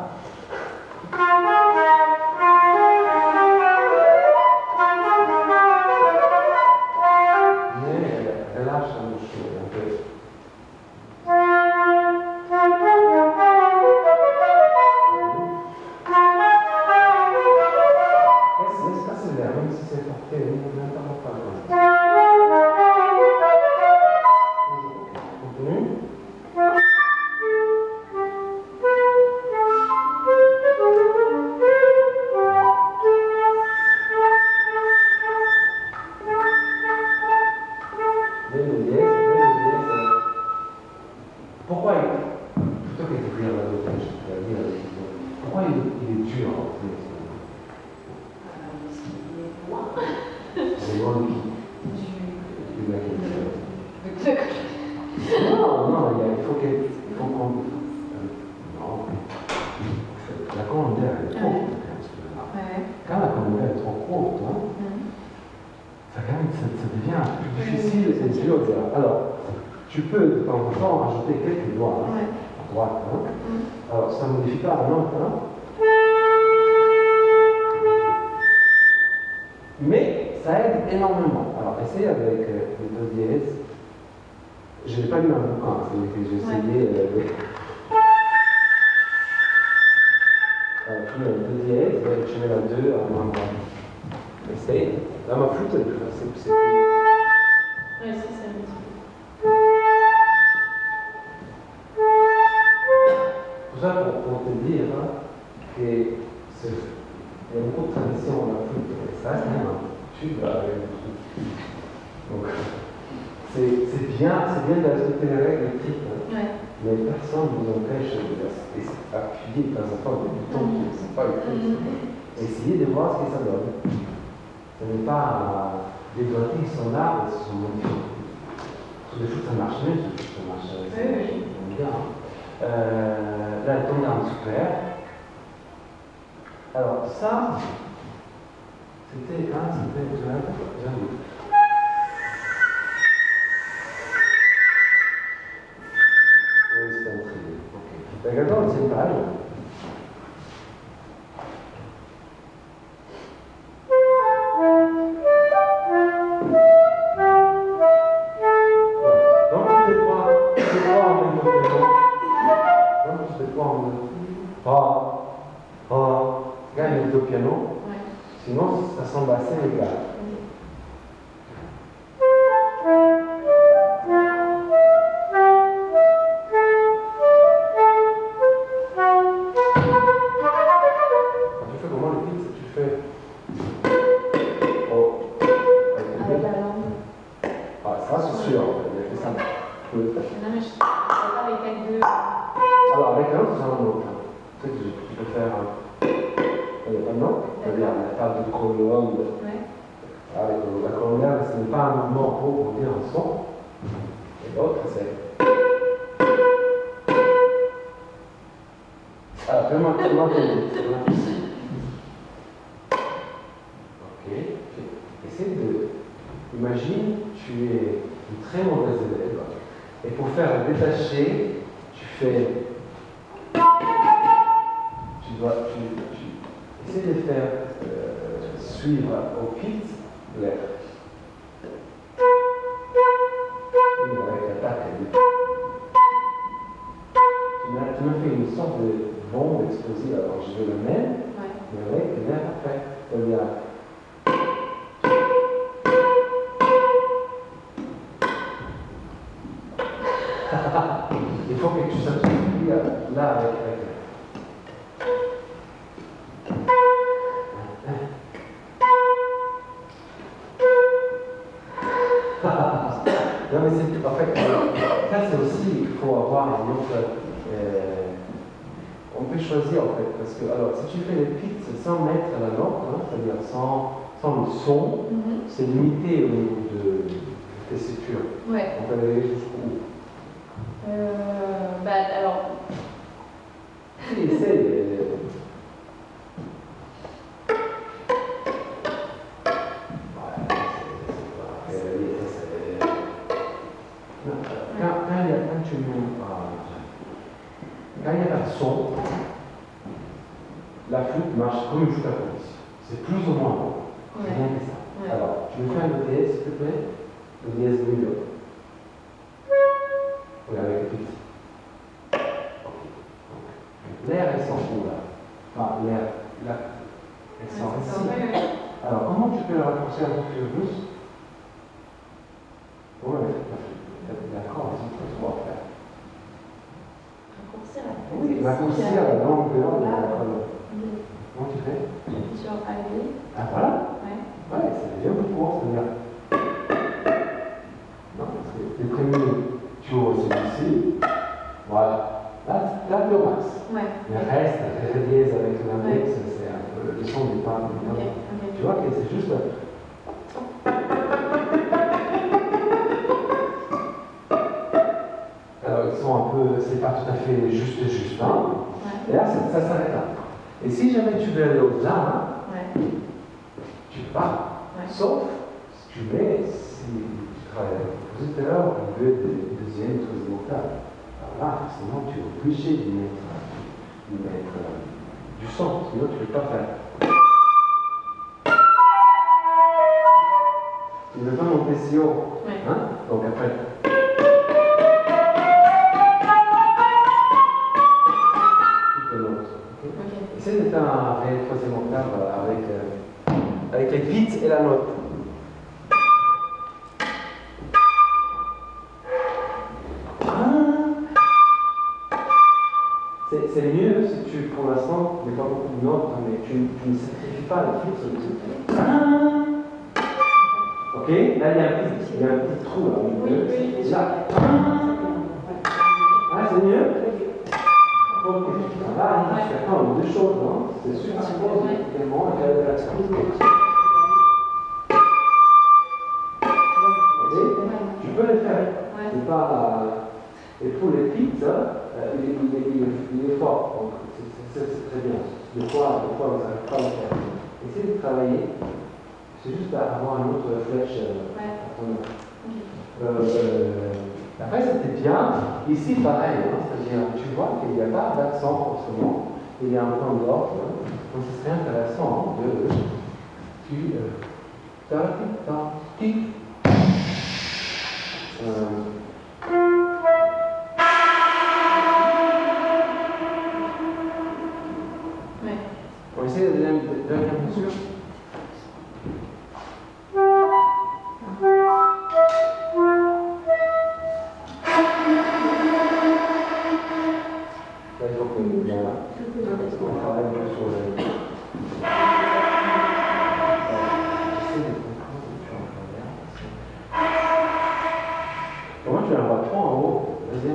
Tu peux de temps en temps rajouter quelques doigts à droite. Hein. Alors ça ne modifie pas la note. Hein. Mais ça aide énormément. Alors essaye avec le do dièse. Je n'ai pas lu un bouquin, c'est que j'ai essayé. Alors tu mets le do dièse, tu mets la 2 à main droite. Essaye. Là ma flûte, c'est plus. Ouais, si, ça me dit. Tout ça pour te dire hein, qu'il y a beaucoup de traditions dans la flûte, et ça c'est même un tube avec le flûte. Donc c'est bien de respecter les règles écrites, hein, mais personne ne vous empêche d'appuyer de temps en temps des boutons qui ne sont pas écrits. Essayez de voir ce que ça donne. Ce n'est pas des doigtés qui sont là, mais ce sont modifiés. Sous le foot, ça marche mieux, sous le foot, ça marche bien. Là, elle tombe dans le super. Alors, ça, c'était. J'ai un doute. Oui, c'était un trio. Ok. Regardons la deuxième page. Gagne au piano, sinon ça semble assez égal. Quand tu fais comment les pics, tu fais. Oh. Avec la langue. Ah, ça c'est sûr, il a fait ça. Non, mais je pas avec les deux. Alors avec un autre, c'est un autre. Tu sais que tu peux faire un autre, c'est-à-dire la table de colonne. Avec la colonne, ce n'est pas un mouvement pour dire un son. Et l'autre, c'est. Alors, fais-moi ici. Ok. Essaye de. Imagine, tu es une très mauvaise élève. Et pour faire un détaché, tu fais. Tu essaies de faire suivre au pit l'air. Avec l'attaque. Tu m'as fait une sorte de bombe explosive. Alors je veux le même, mais avec l'air après. C'est-à-dire. Il faut que tu saches là avec non mais c'est en fait ça c'est aussi il faut avoir une autre on peut choisir en fait parce que alors si tu fais les pics sans mettre la note c'est-à-dire sans le son c'est limité au niveau de tessiture. On peut aller jusqu'où alors essaye Quand il y a pas de son, la flûte marche comme une flûte à police. C'est plus ou moins bon. C'est rien que ça. Alors, tu me fais un dièse, s'il te plaît. Le dièse milieu. Oui, avec le petit. Ok. L'air, elle sent où là? Enfin, l'air, là, elle sent ici. Alors, comment tu peux la raccourcir un peu plus? Comment elle fait la flûte? D'accord, ils sont très trop à faire. Oui, raccourcir la longueur de la colonne. Comment tu fais? Sur aller. Ah voilà? Ouais, c'est bien plus court, c'est-à-dire. Non, parce que les premiers, tu ouvres celui-ci. Voilà. Là, tu au max. Le reste, la dièse avec l'index, c'est un peu le son du pas. Tu vois que c'est juste. Alors, ils sont un peu. C'est pas tout à fait juste. Hein? Et là, ça s'arrête là. Et si jamais tu veux aller au-delà, tu peux pas. Sauf si tu travailles avec le compositeur, au niveau des deuxième, troisième octave. Alors là, forcément, tu es obligé d'y mettre du son, sinon tu ne peux pas faire. Tu ne veux pas monter si haut. Hein? Donc après. Essaye de faire un réel troisième octave avec les beats et la note. C'est mieux si tu, pour l'instant, il n'y a pas beaucoup de notes, mais tu ne sacrifies pas les beats sur le truc. Ok? Là, il y a un petit trou là. Là. Ah, c'est mieux? Ok. Là, je suis d'accord, deux choses, non? C'est super important également, avec la squeeze. Ok? Tu peux les faire. Et pour les petites, il est fort. Donc, c'est très bien. Des fois, vous n'arrivez pas à le faire. Essayez de travailler. C'est juste avoir une autre flèche à ton après, c'était bien. Ici, pareil. Hein, c'est-à-dire, tu vois qu'il n'y a pas d'accent forcément. Il y a un point d'ordre. Donc, ce serait intéressant de... On va essayer de la mesure. Là, il faut que on travaille un peu sur le... Comment tu as un patron en haut? Vas-y.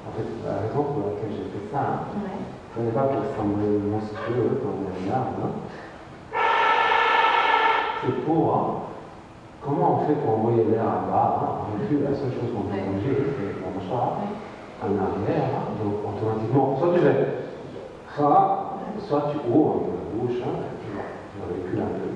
En fait, la raison pour laquelle j'ai fait ça, ce n'est pas pour sembler monstrueux comme un arbre. C'est pour comment on fait pour envoyer l'air en bas. En fait, la seule chose qu'on peut bouger, c'est la mâchoire en arrière. Donc, automatiquement, soit tu fais ça, soit tu ouvres la bouche, tu recules un peu.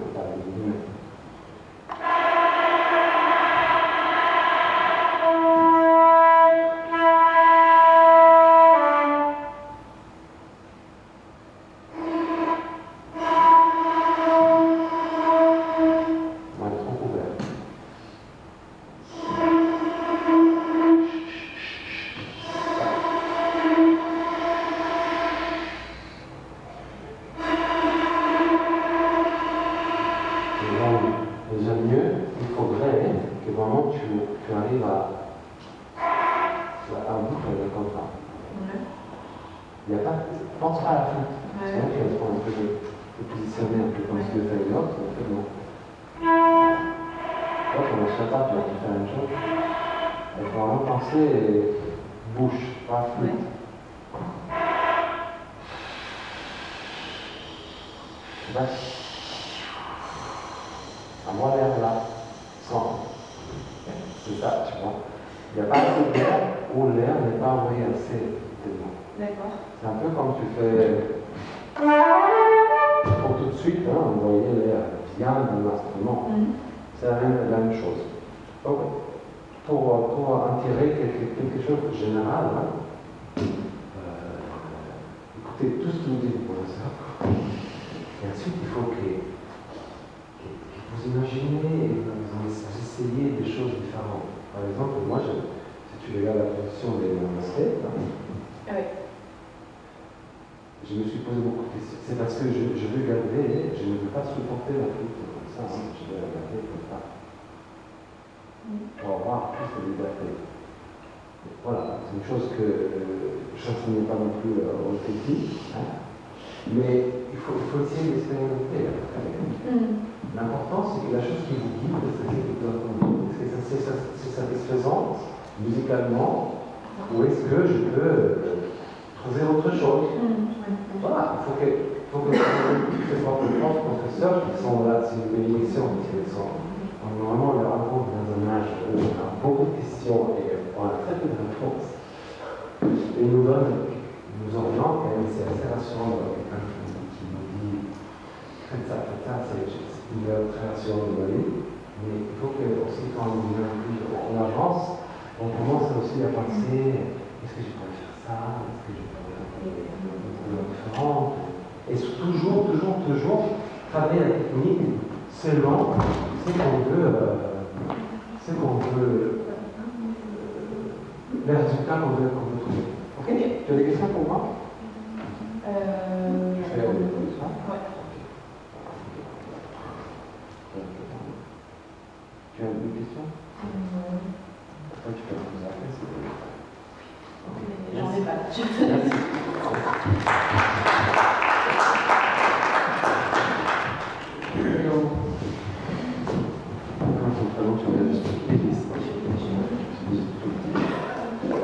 Déjà mieux, il faudrait que vraiment tu arrives à boucler comme ça. Il n'y a pas, pense pas à la fin. C'est vrai qu'il va se prendre un peu de positionner un peu comme ce que fait l'autre, mais en fait non. Toi, quand on se fait pas, tu vas faire la même chose. Il faut vraiment penser bouche, pas flûte. Envoie l'air là, sans. C'est ça, tu vois. Il n'y a pas assez d'air où l'air n'est pas envoyé assez tellement. D'accord. C'est un peu comme tu fais. Pour tout de suite envoyer l'air bien dans l'instrument. C'est la même chose. Donc, pour en tirer quelque chose de général, écoutez tout ce que nous dit le professeur. Et ensuite, il faut que vous imaginez et vous essayez des choses différentes. Par exemple, moi, si tu regardes la position des baskets, je me suis posé beaucoup de questions. C'est parce que je veux garder, je ne veux pas supporter la flûte comme ça, je veux la garder comme ça. Pour avoir plus de liberté. Voilà, c'est une chose que je n'enseignais pas non plus aux petits, mais il faut essayer d'expérimenter. L'important, c'est que la chose qui vous guide, c'est satisfaisant musicalement, ou est-ce que je peux trouver autre chose. Voilà, il faut que ces professeurs qui sont là, c'est une bénédiction, parce qu'ils sont normalement on les rencontre dans un âge où on a beaucoup de questions et on a très peu de réponses. Et ils nous orientent, et c'est assez rassurant quelqu'un qui nous dit faites ça, c'est une très rassurante de ma vie. Mais il faut que aussi quand on avance, on commence aussi à penser est-ce que je pourrais faire ça, est-ce que je pourrais faire quelque chose de différent. Et toujours travailler la technique selon ce qu'on veut, les résultats qu'on veut trouver. Ok? Tu as des questions pour moi? Tu as une question? Toi, tu peux poser après, J'en ai pas. Merci.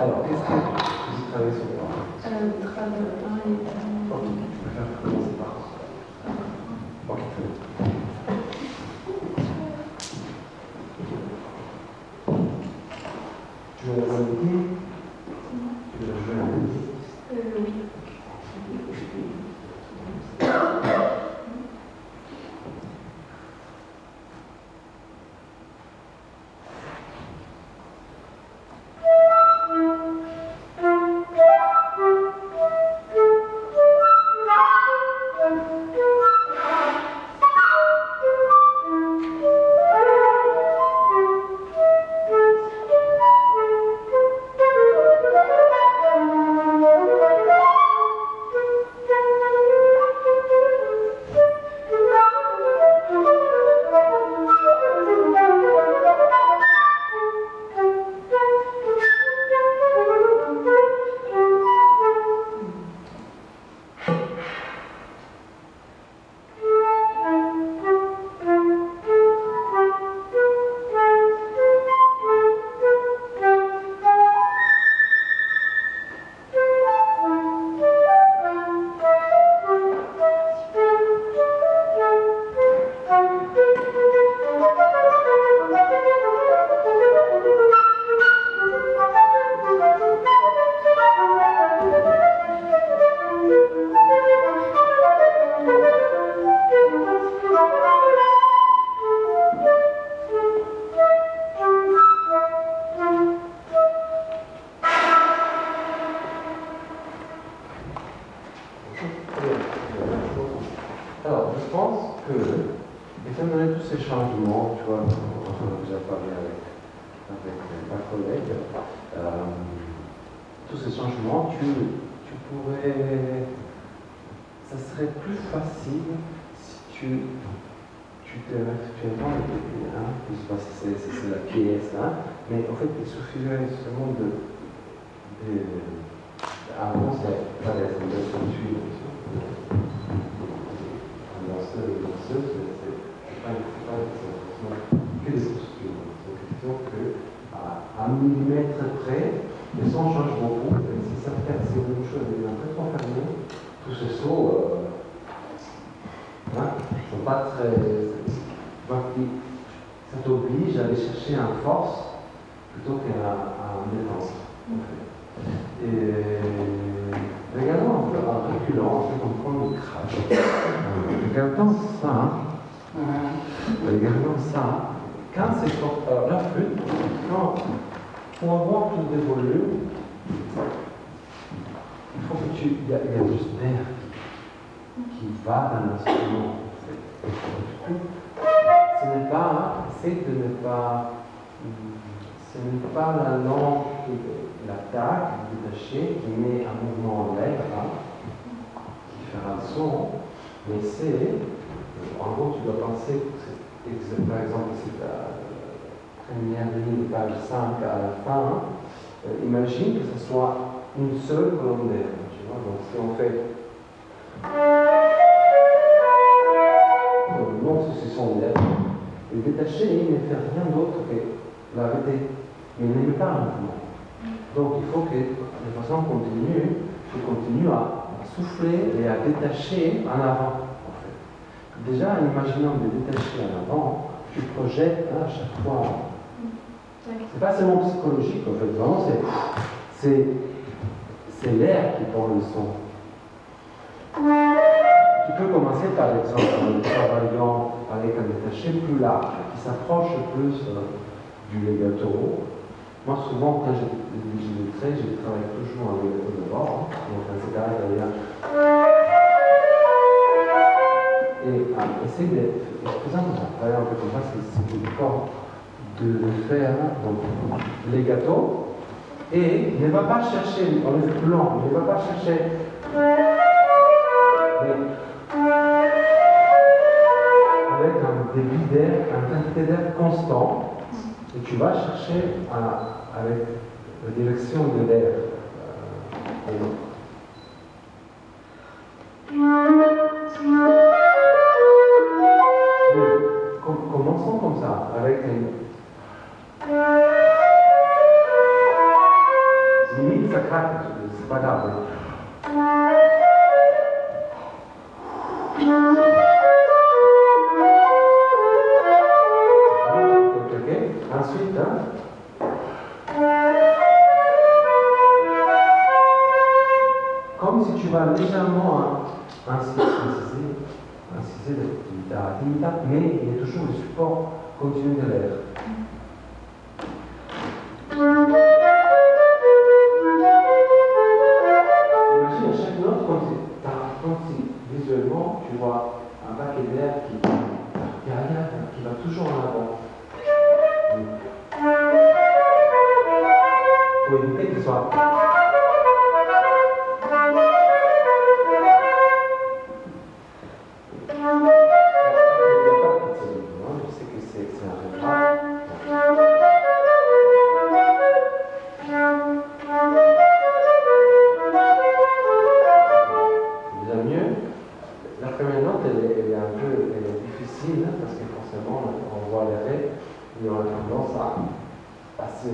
Alors, qu'est-ce que vous travaillez sur quoi? Ok, je préfère commencer par ça. Ok, très bien. mélodie. Tu veux jouer la mélodie? Oui. Alors, je pense que, étant donné tous ces changements, tu vois, on a déjà parlé avec ma collègue, tous ces changements, tu pourrais. Ça serait plus facile si tu te réfléchis au début, hein, je ne sais pas si c'est la pièce, hein, mais en fait, il suffirait seulement avant, c'est pas la suite. C'est pas que des postures. C'est une question qu'à 1 millimètre près, le son change beaucoup. Et si ça fait assez beaucoup de choses, il est un peu trop fermé. Tous ces sauts, sont pas très. Ça t'oblige à aller chercher un force plutôt qu'un détente. En fait. Et regardons un peu en reculant, en fait, on prend le crash. Regardons ça, quand c'est fort, la flûte, pour avoir plus de volume, il faut que il y a juste d'air qui va dans l'instrument. Ce n'est pas la langue, l'attaque détachée qui met un mouvement en l'air, qui fera le son, mais c'est, en gros, tu dois penser que par exemple, c'est la première ligne de page 5 à la fin, imagine que ce soit une seule colonne d'air, tu vois, donc si on fait non, ce sont d'air, le détaché, il ne fait rien d'autre que l'arrêter, mais il n'aime pas un mouvement. Donc il faut que, de façon continue, tu continues à souffler et à détacher en avant. En fait. Déjà, en imaginant de détacher en avant, tu projettes à chaque fois. C'est pas seulement psychologique, en fait, vraiment, c'est l'air qui porte le son. Tu peux commencer par exemple en travaillant avec un détaché plus large, qui s'approche plus du legato. Moi, souvent, quand je travaille toujours en legato d'abord, donc dans ces cas-là, et essayer de, par exemple, travailler un peu comme ça, c'est important de le faire, donc legato, et ne va pas chercher, on est plus lent, ne va pas chercher. Avec un débit d'air, une quantité d'air constant, et tu vas chercher avec la direction de l'air. Commençons comme ça, avec une. Limite, ça craque, c'est pas grave. Ensuite, si tu vas légèrement inciser de guitare à guitare, mais il y a toujours le support continu de l'air. Imagine à chaque note, comme si visuellement tu vois un paquet d'air qui va toujours en avant. Pour éviter qu'il soit. Je sais que c'est un référent. C'est déjà mieux. La première note, elle est difficile parce que forcément, on voit les ré et on a tendance à se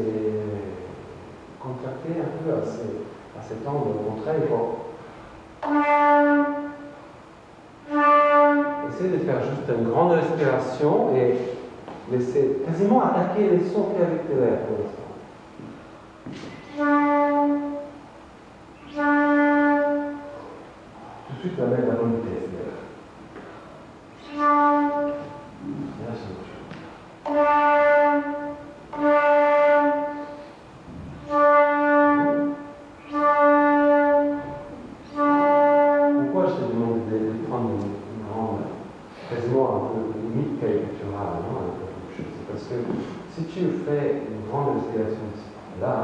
contracter un peu, à s'étendre. Au contraire, il faut essayer de faire juste une grande respiration et laisser quasiment attaquer les sons qu'avec l'air pour l'instant. Tout de suite, on va mettre la bonne vitesse. Là, c'est autre chose. Pourquoi je te demande de prendre une grande, quasiment un peu limite caricaturale, non, c'est parce que si tu fais une grande respiration là,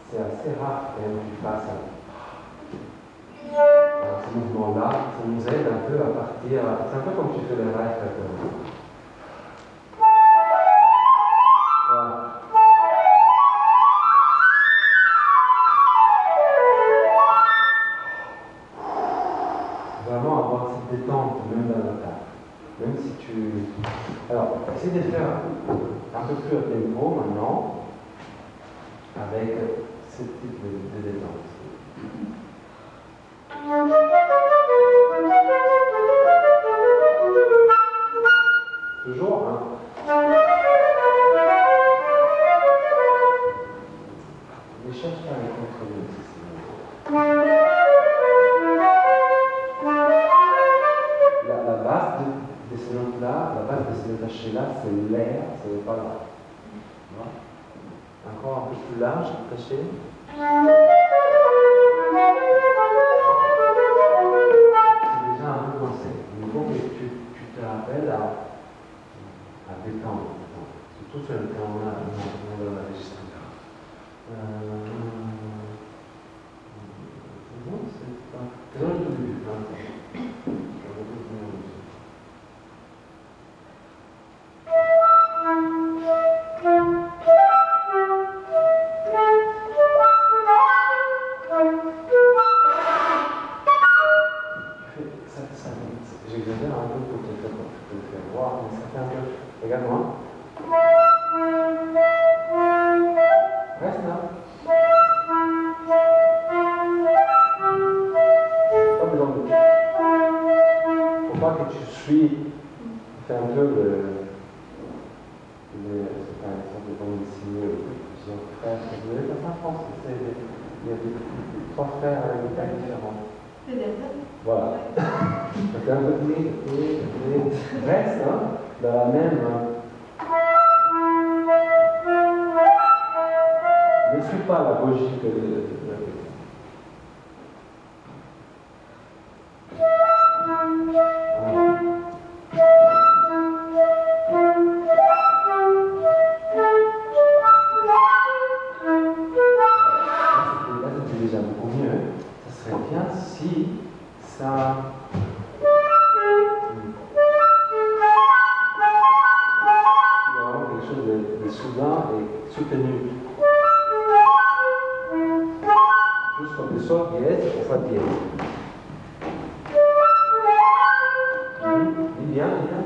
c'est assez rare quand même que tu fasses ce mouvement-là, ça nous aide un peu à partir. C'est un peu comme tu fais le rêve. Voilà. Vraiment avoir cette détente même dans la table. Même si tu. Alors, essaye de faire un peu plus à tempo maintenant avec ce type de détente. Toujours, hein. Ne cherche pas à les contrôler aussi. La base de ces notes-là, la base de ces notes hachées-là, c'est l'air, c'est pas là. Encore un peu plus large, taché. C'est déjà un peu coincé. Il faut que tu te rappelles à détendre. Surtout sur le terrain-là, on va l'enregistrer. Non, c'est pas. C'est dans le tout début. J'exagère un peu pour te le faire voir, mais ça fait un peu. Regarde-moi. Reste là. Pas besoin de. Faut pas que tu suis. Fais un peu le. C'est pas une sorte de bande dessinée ou plusieurs frères. Vous n'avez pas ça en France. Il y a des trois frères avec des tailles différentes. Voilà. C'est un peu reste hein, dans la même. Ne suis pas la logique de la c'était déjà beaucoup mieux. Ça serait bien si ça. Quelque chose de soudain et soutenu. Juste comme le sol dièse ou fa dièse. Dis bien, dis bien.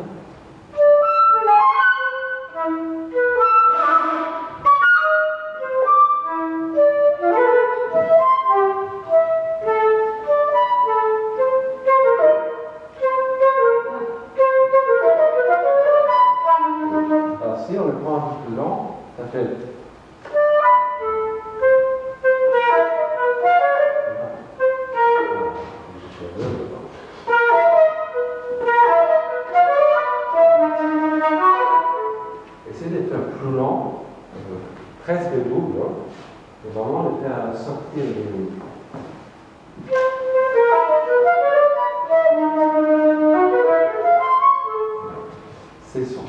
Alors si on le prend un peu plus lent, ça fait. et à sortir des... C'est son.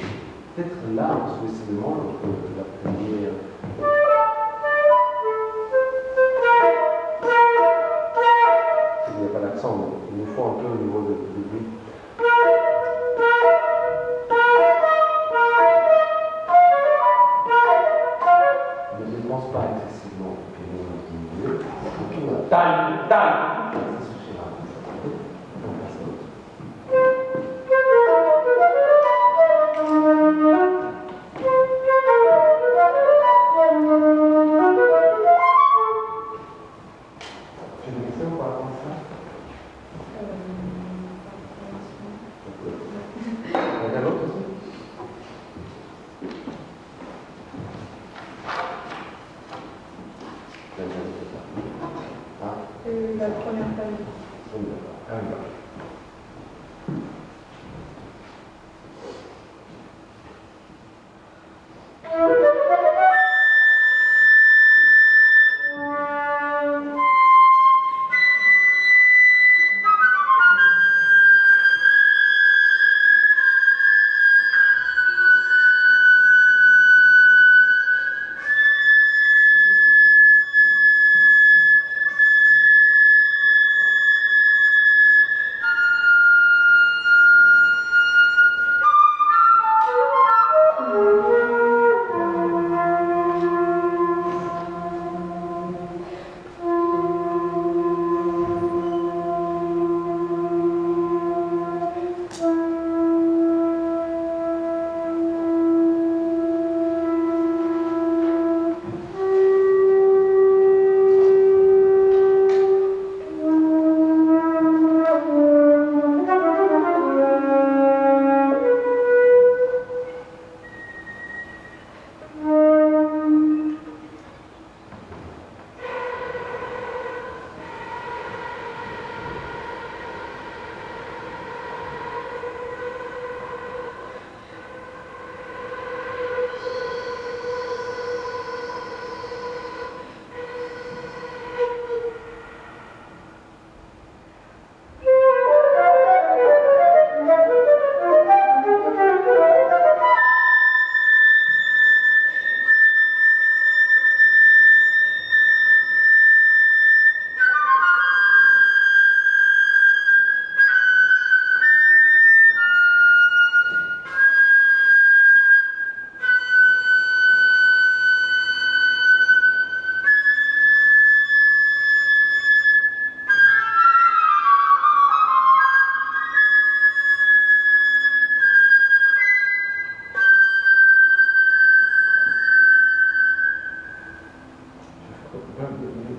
Peut-être là, précisément, la première. Il n'y a pas l'accent, mais il nous faut un peu au niveau du bruit. Ne dépense pas excessivement au milieu. Taille, taille. Ça suffira. On passe à l'autre. Tu as des questions par rapport à ça? Il y a l'autre aussi? La première famille. Ah oui.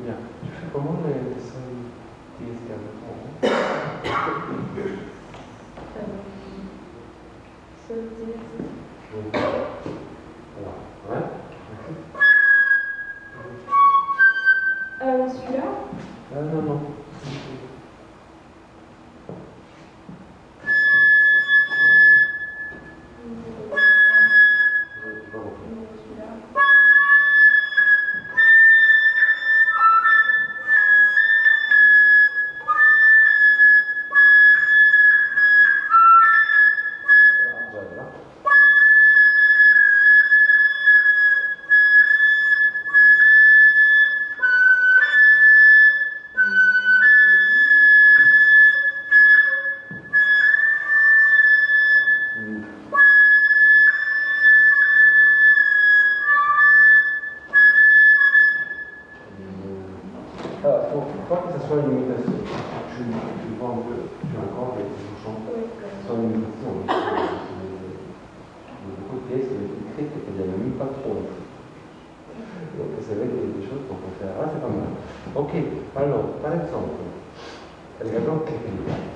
Bien. Tu fais comment les sonorités Celui-là. Non, non. Il faut pas que ce soit une imitation. Tu vois un peu, tu as encore des bouchons. Ce soit une imitation. Beaucoup de pièces écrites et qu'il n'y en a même pas trop. Donc c'est vrai qu'il y a des choses qu'on peut faire. Ah, c'est pas mal. Ok, alors, par exemple, regardons quelques détails.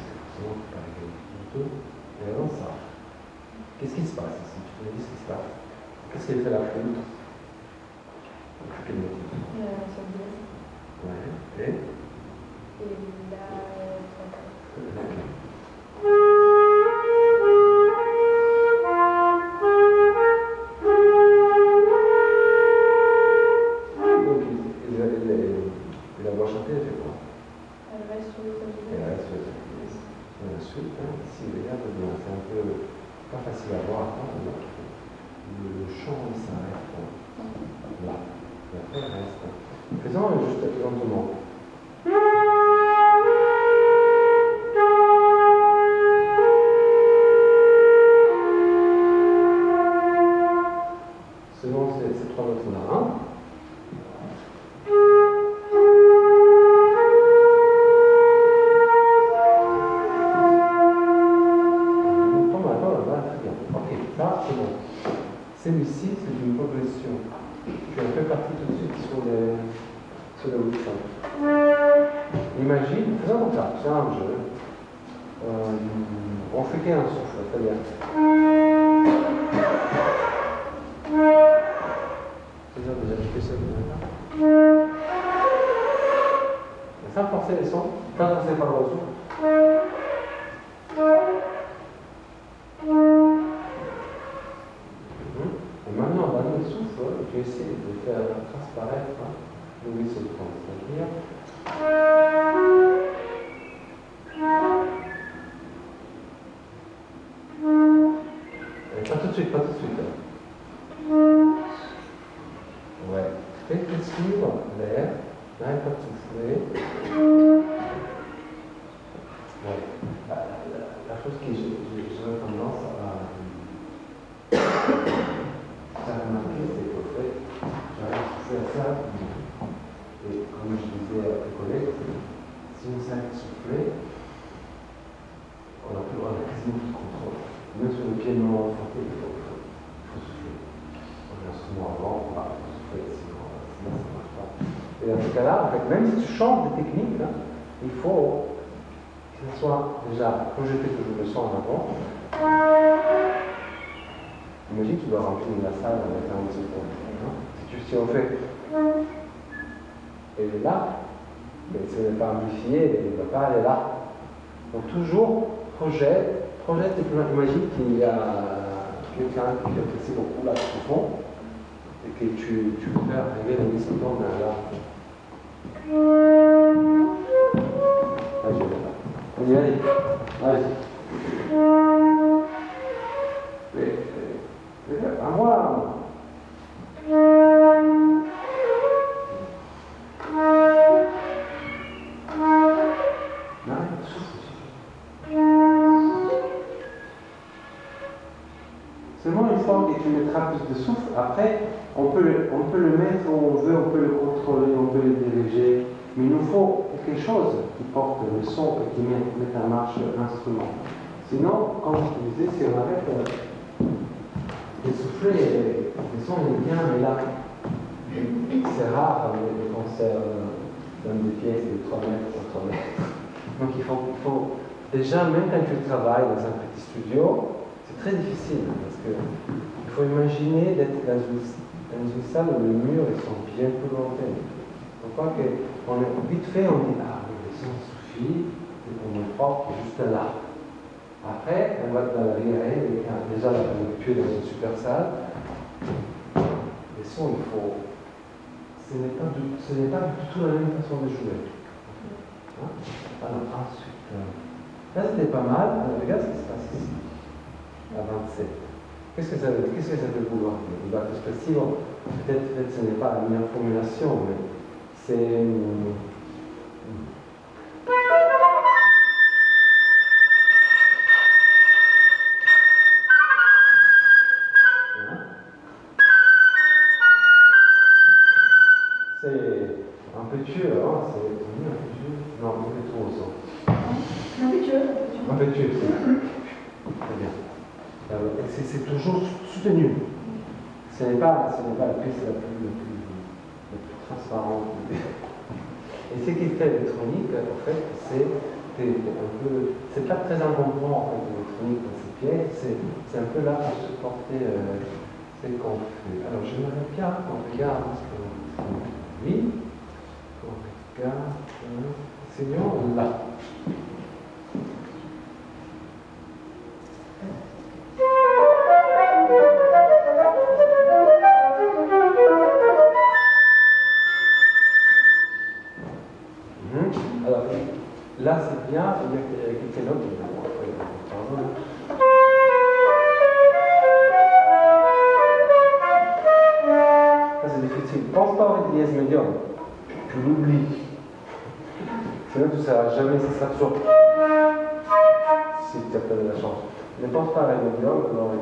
Regardons ça. Qu'est-ce qui se passe ici? Tu me dis ce qui se passe. Qu'est-ce qu'elle fait la flûte? Quel motif? Ouais. Et là, donc, Et la voix chantée, elle fait quoi? Elle reste sur le tapis. Elle reste sur le tapis. Et ensuite, ici, regarde bien, c'est un peu pas facile à voir. Le chant, il s'arrête là. Et après, il reste. Faisons juste lentement. Selon ces trois notes-là. Celui-ci, c'est une progression. Je vais faire partie tout de suite sur le Wilson. Imagine, faisons comme ça, c'est un jeu. On fait qu'un souffle, c'est-à-dire. C'est-à-dire déjà, je fais ça comme ça. Sans forcer les sons, sans forcer par le souffle. Et maintenant, dans le souffle, je vais essayer de faire transparaître le Wilson. C'est-à-dire. Pas tout de suite, pas tout de suite. Ouais. Faites suivre l'air. N'arrête pas de souffler. Ouais. La chose que j'aurais tendance à remarquer, c'est qu'au fait, j'arrive à souffler à ça. Et comme je disais à tes collègues, si on s'arrête de souffler, on a quasiment tout le contrôle. Même sur le piano forté, il faut souffler. On a souvent avant, il faut souffler, sinon ça ne marche pas. Et dans ce cas-là, en fait, même si tu changes de technique, là, il faut que ce soit déjà projeté toujours le son en avant. Imagine que tu dois remplir la salle avec un seconde. Si on fait. Elle est là, mais si on n'est pas amplifié, elle ne va pas aller là. Donc toujours projette, imagine qu'il y a quelqu'un qui apprécie beaucoup là au fond et que tu peux faire arriver le seconde là. On y allait. Vas-y. À moi. Seulement une fois que tu mettras plus de souffle, après, on peut le mettre où on veut, on peut le contrôler, on peut le diriger. Mais il nous faut quelque chose qui porte le son et qui mette en marche l'instrument. Sinon, comme je disais, si on arrête de souffler, le son est bien, mais là, c'est rare les concerts dans des pièces de 3 mètres sur 3 mètres. Donc il faut déjà, même quand tu travailles dans un petit studio, c'est très difficile parce qu'il faut imaginer d'être dans une salle où les murs ils sont bien plus lointains. Pourquoi qu'on est vite fait, on dit ah oui, le son suffit, on est propre juste là. Après, on va dans la virée, déjà tu es dans une super salle. Les sons, il faut. Ce n'est pas du tout la même façon de jouer. Hein? Alors ensuite, là c'était pas mal. Alors, regarde ce qui se passe ici. À 27. Qu'est-ce que ça veut vouloir dire? Parce que si peut-être ce n'est pas la meilleure formulation, mais c'est. C'est impétueux, hein? C'est impétueux. Non, impétueux. Impétueux, très bien. C'est toujours soutenu. Ce n'est pas la pièce la plus transparente. Et ce qui est électronique, en fait, c'est pas très encombrant en fait, l'électronique dans ces pièces. C'est un peu là pour supporter ce qu'on fait. Alors j'aimerais bien qu'on regarde ce qu'on vit. Qu'on regarde. Sinon, là. Alors, là c'est bien, il y a quelqu'un d'autre. Ça c'est difficile. Pense pas au dièse médium. Tu l'oublies. Sinon tu ne sauras jamais, ça sera toujours. Si tu as pas de la chance. Ne pense pas à la médium, non, mais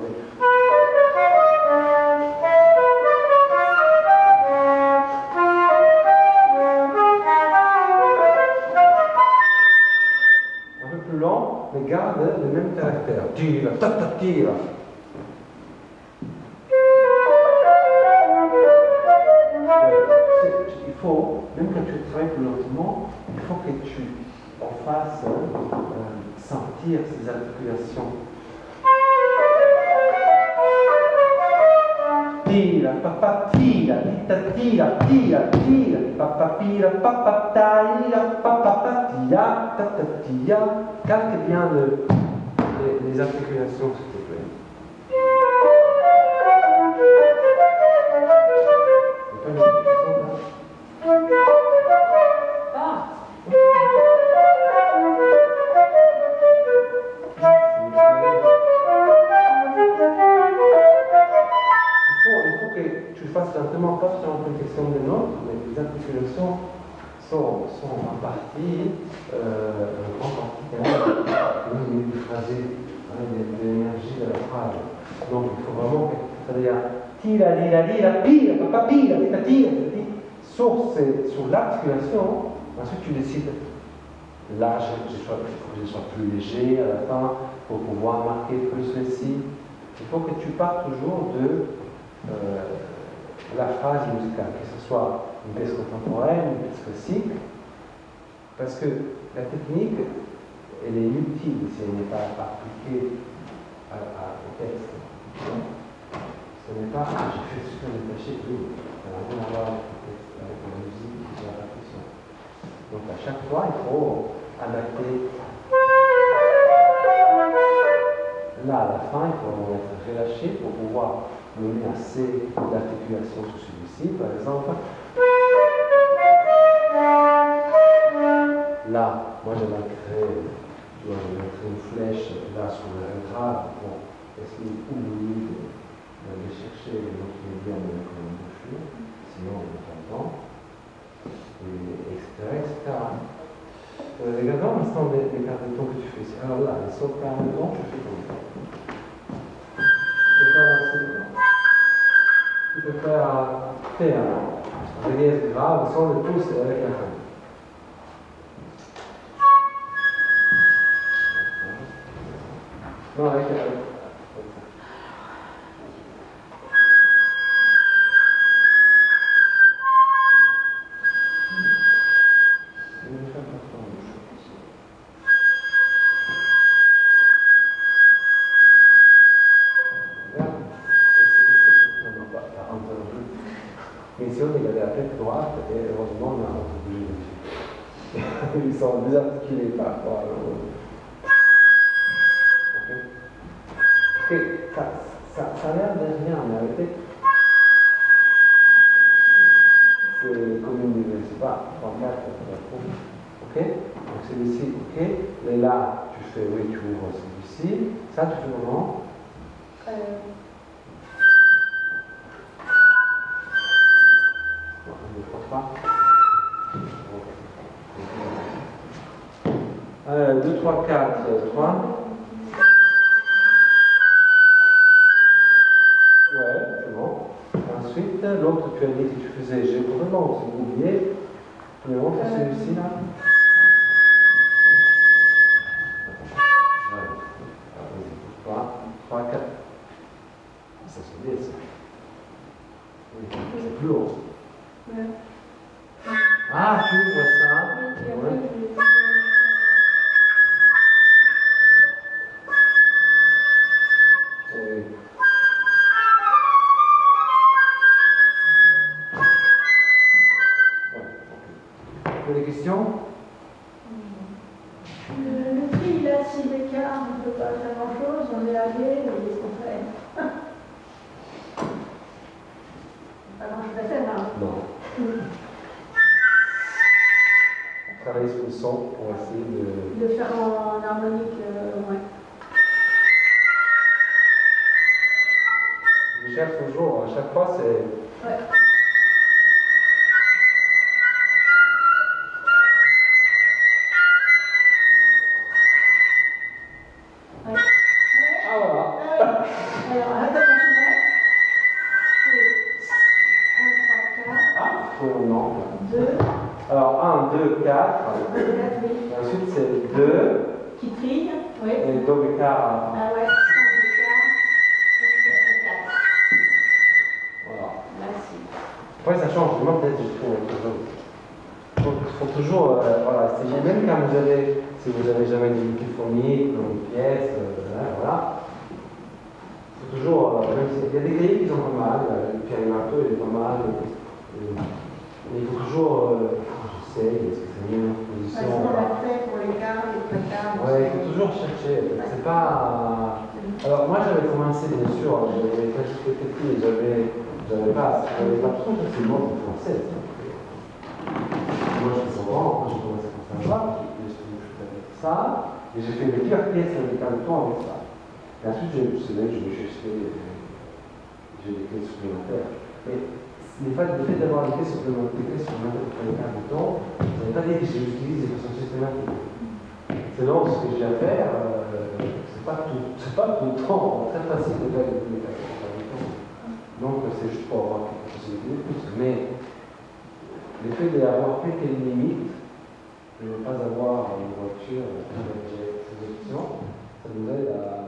garde le même caractère. Tira, tata, tira. Il faut, même quand tu travailles plus lentement, il faut que tu en fasses sentir ces articulations. Tira, papa, tira, tita, tira, tira, tira, papa, pira, papa, taira, papa, tira, tata, tira. Calque bien les articulations, s'il te plaît. C'est pas une articulation, là? Ah. Il faut que tu fasses lentement, pas sur une question de notes, mais les articulations sont en partie, en grande partie, du phrasé, de l'énergie de la phrase. Donc il faut vraiment que ça veut dire tira, lira, lira, pira, papa, pira, tira, tira, sur l'articulation, ensuite tu décides. Là, il faut que je sois plus léger à la fin pour pouvoir marquer plus les si. Il faut que tu partes toujours de la phrase musicale, que ce soit une pièce contemporaine, une pièce classique, parce que la technique, elle est utile si elle n'est pas appliquée au texte. Ce n'est pas, j'ai fait super détaché, tout, ça n'a rien à voir avec le texte, avec la musique et la partition. Donc à chaque fois, il faut adapter. Là, à la fin, il faut être relâché pour pouvoir donner assez d'articulation sur celui-ci, par exemple. Là, moi je mettrai une flèche là sur le grave pour essayer d'aller chercher notre médium de la colonne de flux, sinon on n'a pas le temps, et etc. Regardons un instant les cartes de ton que tu fais ici. Alors là, les sauts cartes de ton, tu fais comme ça. Tu peux avancer. Tu peux faire un dièse grave sans le pouce et avec la main. Non, avec la main. Il avait la tête droite et heureusement on a entendu ils sont désarticulés par rapport à l'autre. Ok. Ça a l'air de rien, mais en réalité, c'est comme une, je ne sais pas, 3, 4, ok. Donc celui-ci, ok. Mais là, tu fais, oui, tu ouvres celui-ci. Ça, tu fais comment? Pas. 2, 3, 4, 3. Ouais, c'est bon. Ensuite, l'autre, tu as dit que tu faisais, j'ai complètement oublié. Tu me montres celui-ci là. Ouais. 3, 4. Ça c'est bien ça. Oui, c'est plus haut. Ouais. Ah, tu ouvres ça. Ouais. Oui. Des questions? Le prix, il a 6 écarts, on ne peut pas faire grand-chose, on est allé, mais qu'est-ce qu'on fait? Pas grand-chose à faire, hein? Non. travailler sur le son pour essayer de... De faire en harmonique, ouais. Je cherche toujours, à chaque fois c'est... Ouais. Ah voilà. Alors, arrête de continuer. C'est 1, 3, 4, Ah, faut non. 2, Alors 1, 2, 4. 4, oui. Et ensuite c'est 2. Qui trille, oui. Et do bécard. Ah ouais, 5, 4, 4. Voilà. Merci. Après ça change, moi peut-être je trouve autre chose. Il faut toujours, voilà, c'est même quand vous avez, si vous n'avez jamais de multiphonique dans une pièce, voilà. Il faut toujours, même si il y a des grilles qui sont pas mal, le pianonato il est pas mal, mais il faut toujours, j'essaye, est-ce que c'est mieux en position? Parce qu'on l'a fait pour les quarts, les précards. Ouais, il faut toujours chercher, c'est pas... Alors moi j'avais commencé bien sûr, quand j'étais petit, j'avais pas l'impression que c'est bon en français. Moi je suis grand, j'ai commencé comme ça, j'ai ça, et j'ai fait les pires pièces avec un temps avec ça. Et ensuite c'est là que je me suis acheté, j'ai des clés supplémentaires. Mais le fait d'avoir des clés supplémentaires pour les cartes de temps, ça ne veut pas dire que je les utilise de façon systématique. Selon ce que j'ai à faire, c'est pas tout le temps très facile de faire des cartes de temps. Donc c'est juste pour avoir quelques possibilités de plus. Mais le fait d'avoir fait quelques limites, de ne pas avoir une voiture avec ces options, ça nous aide à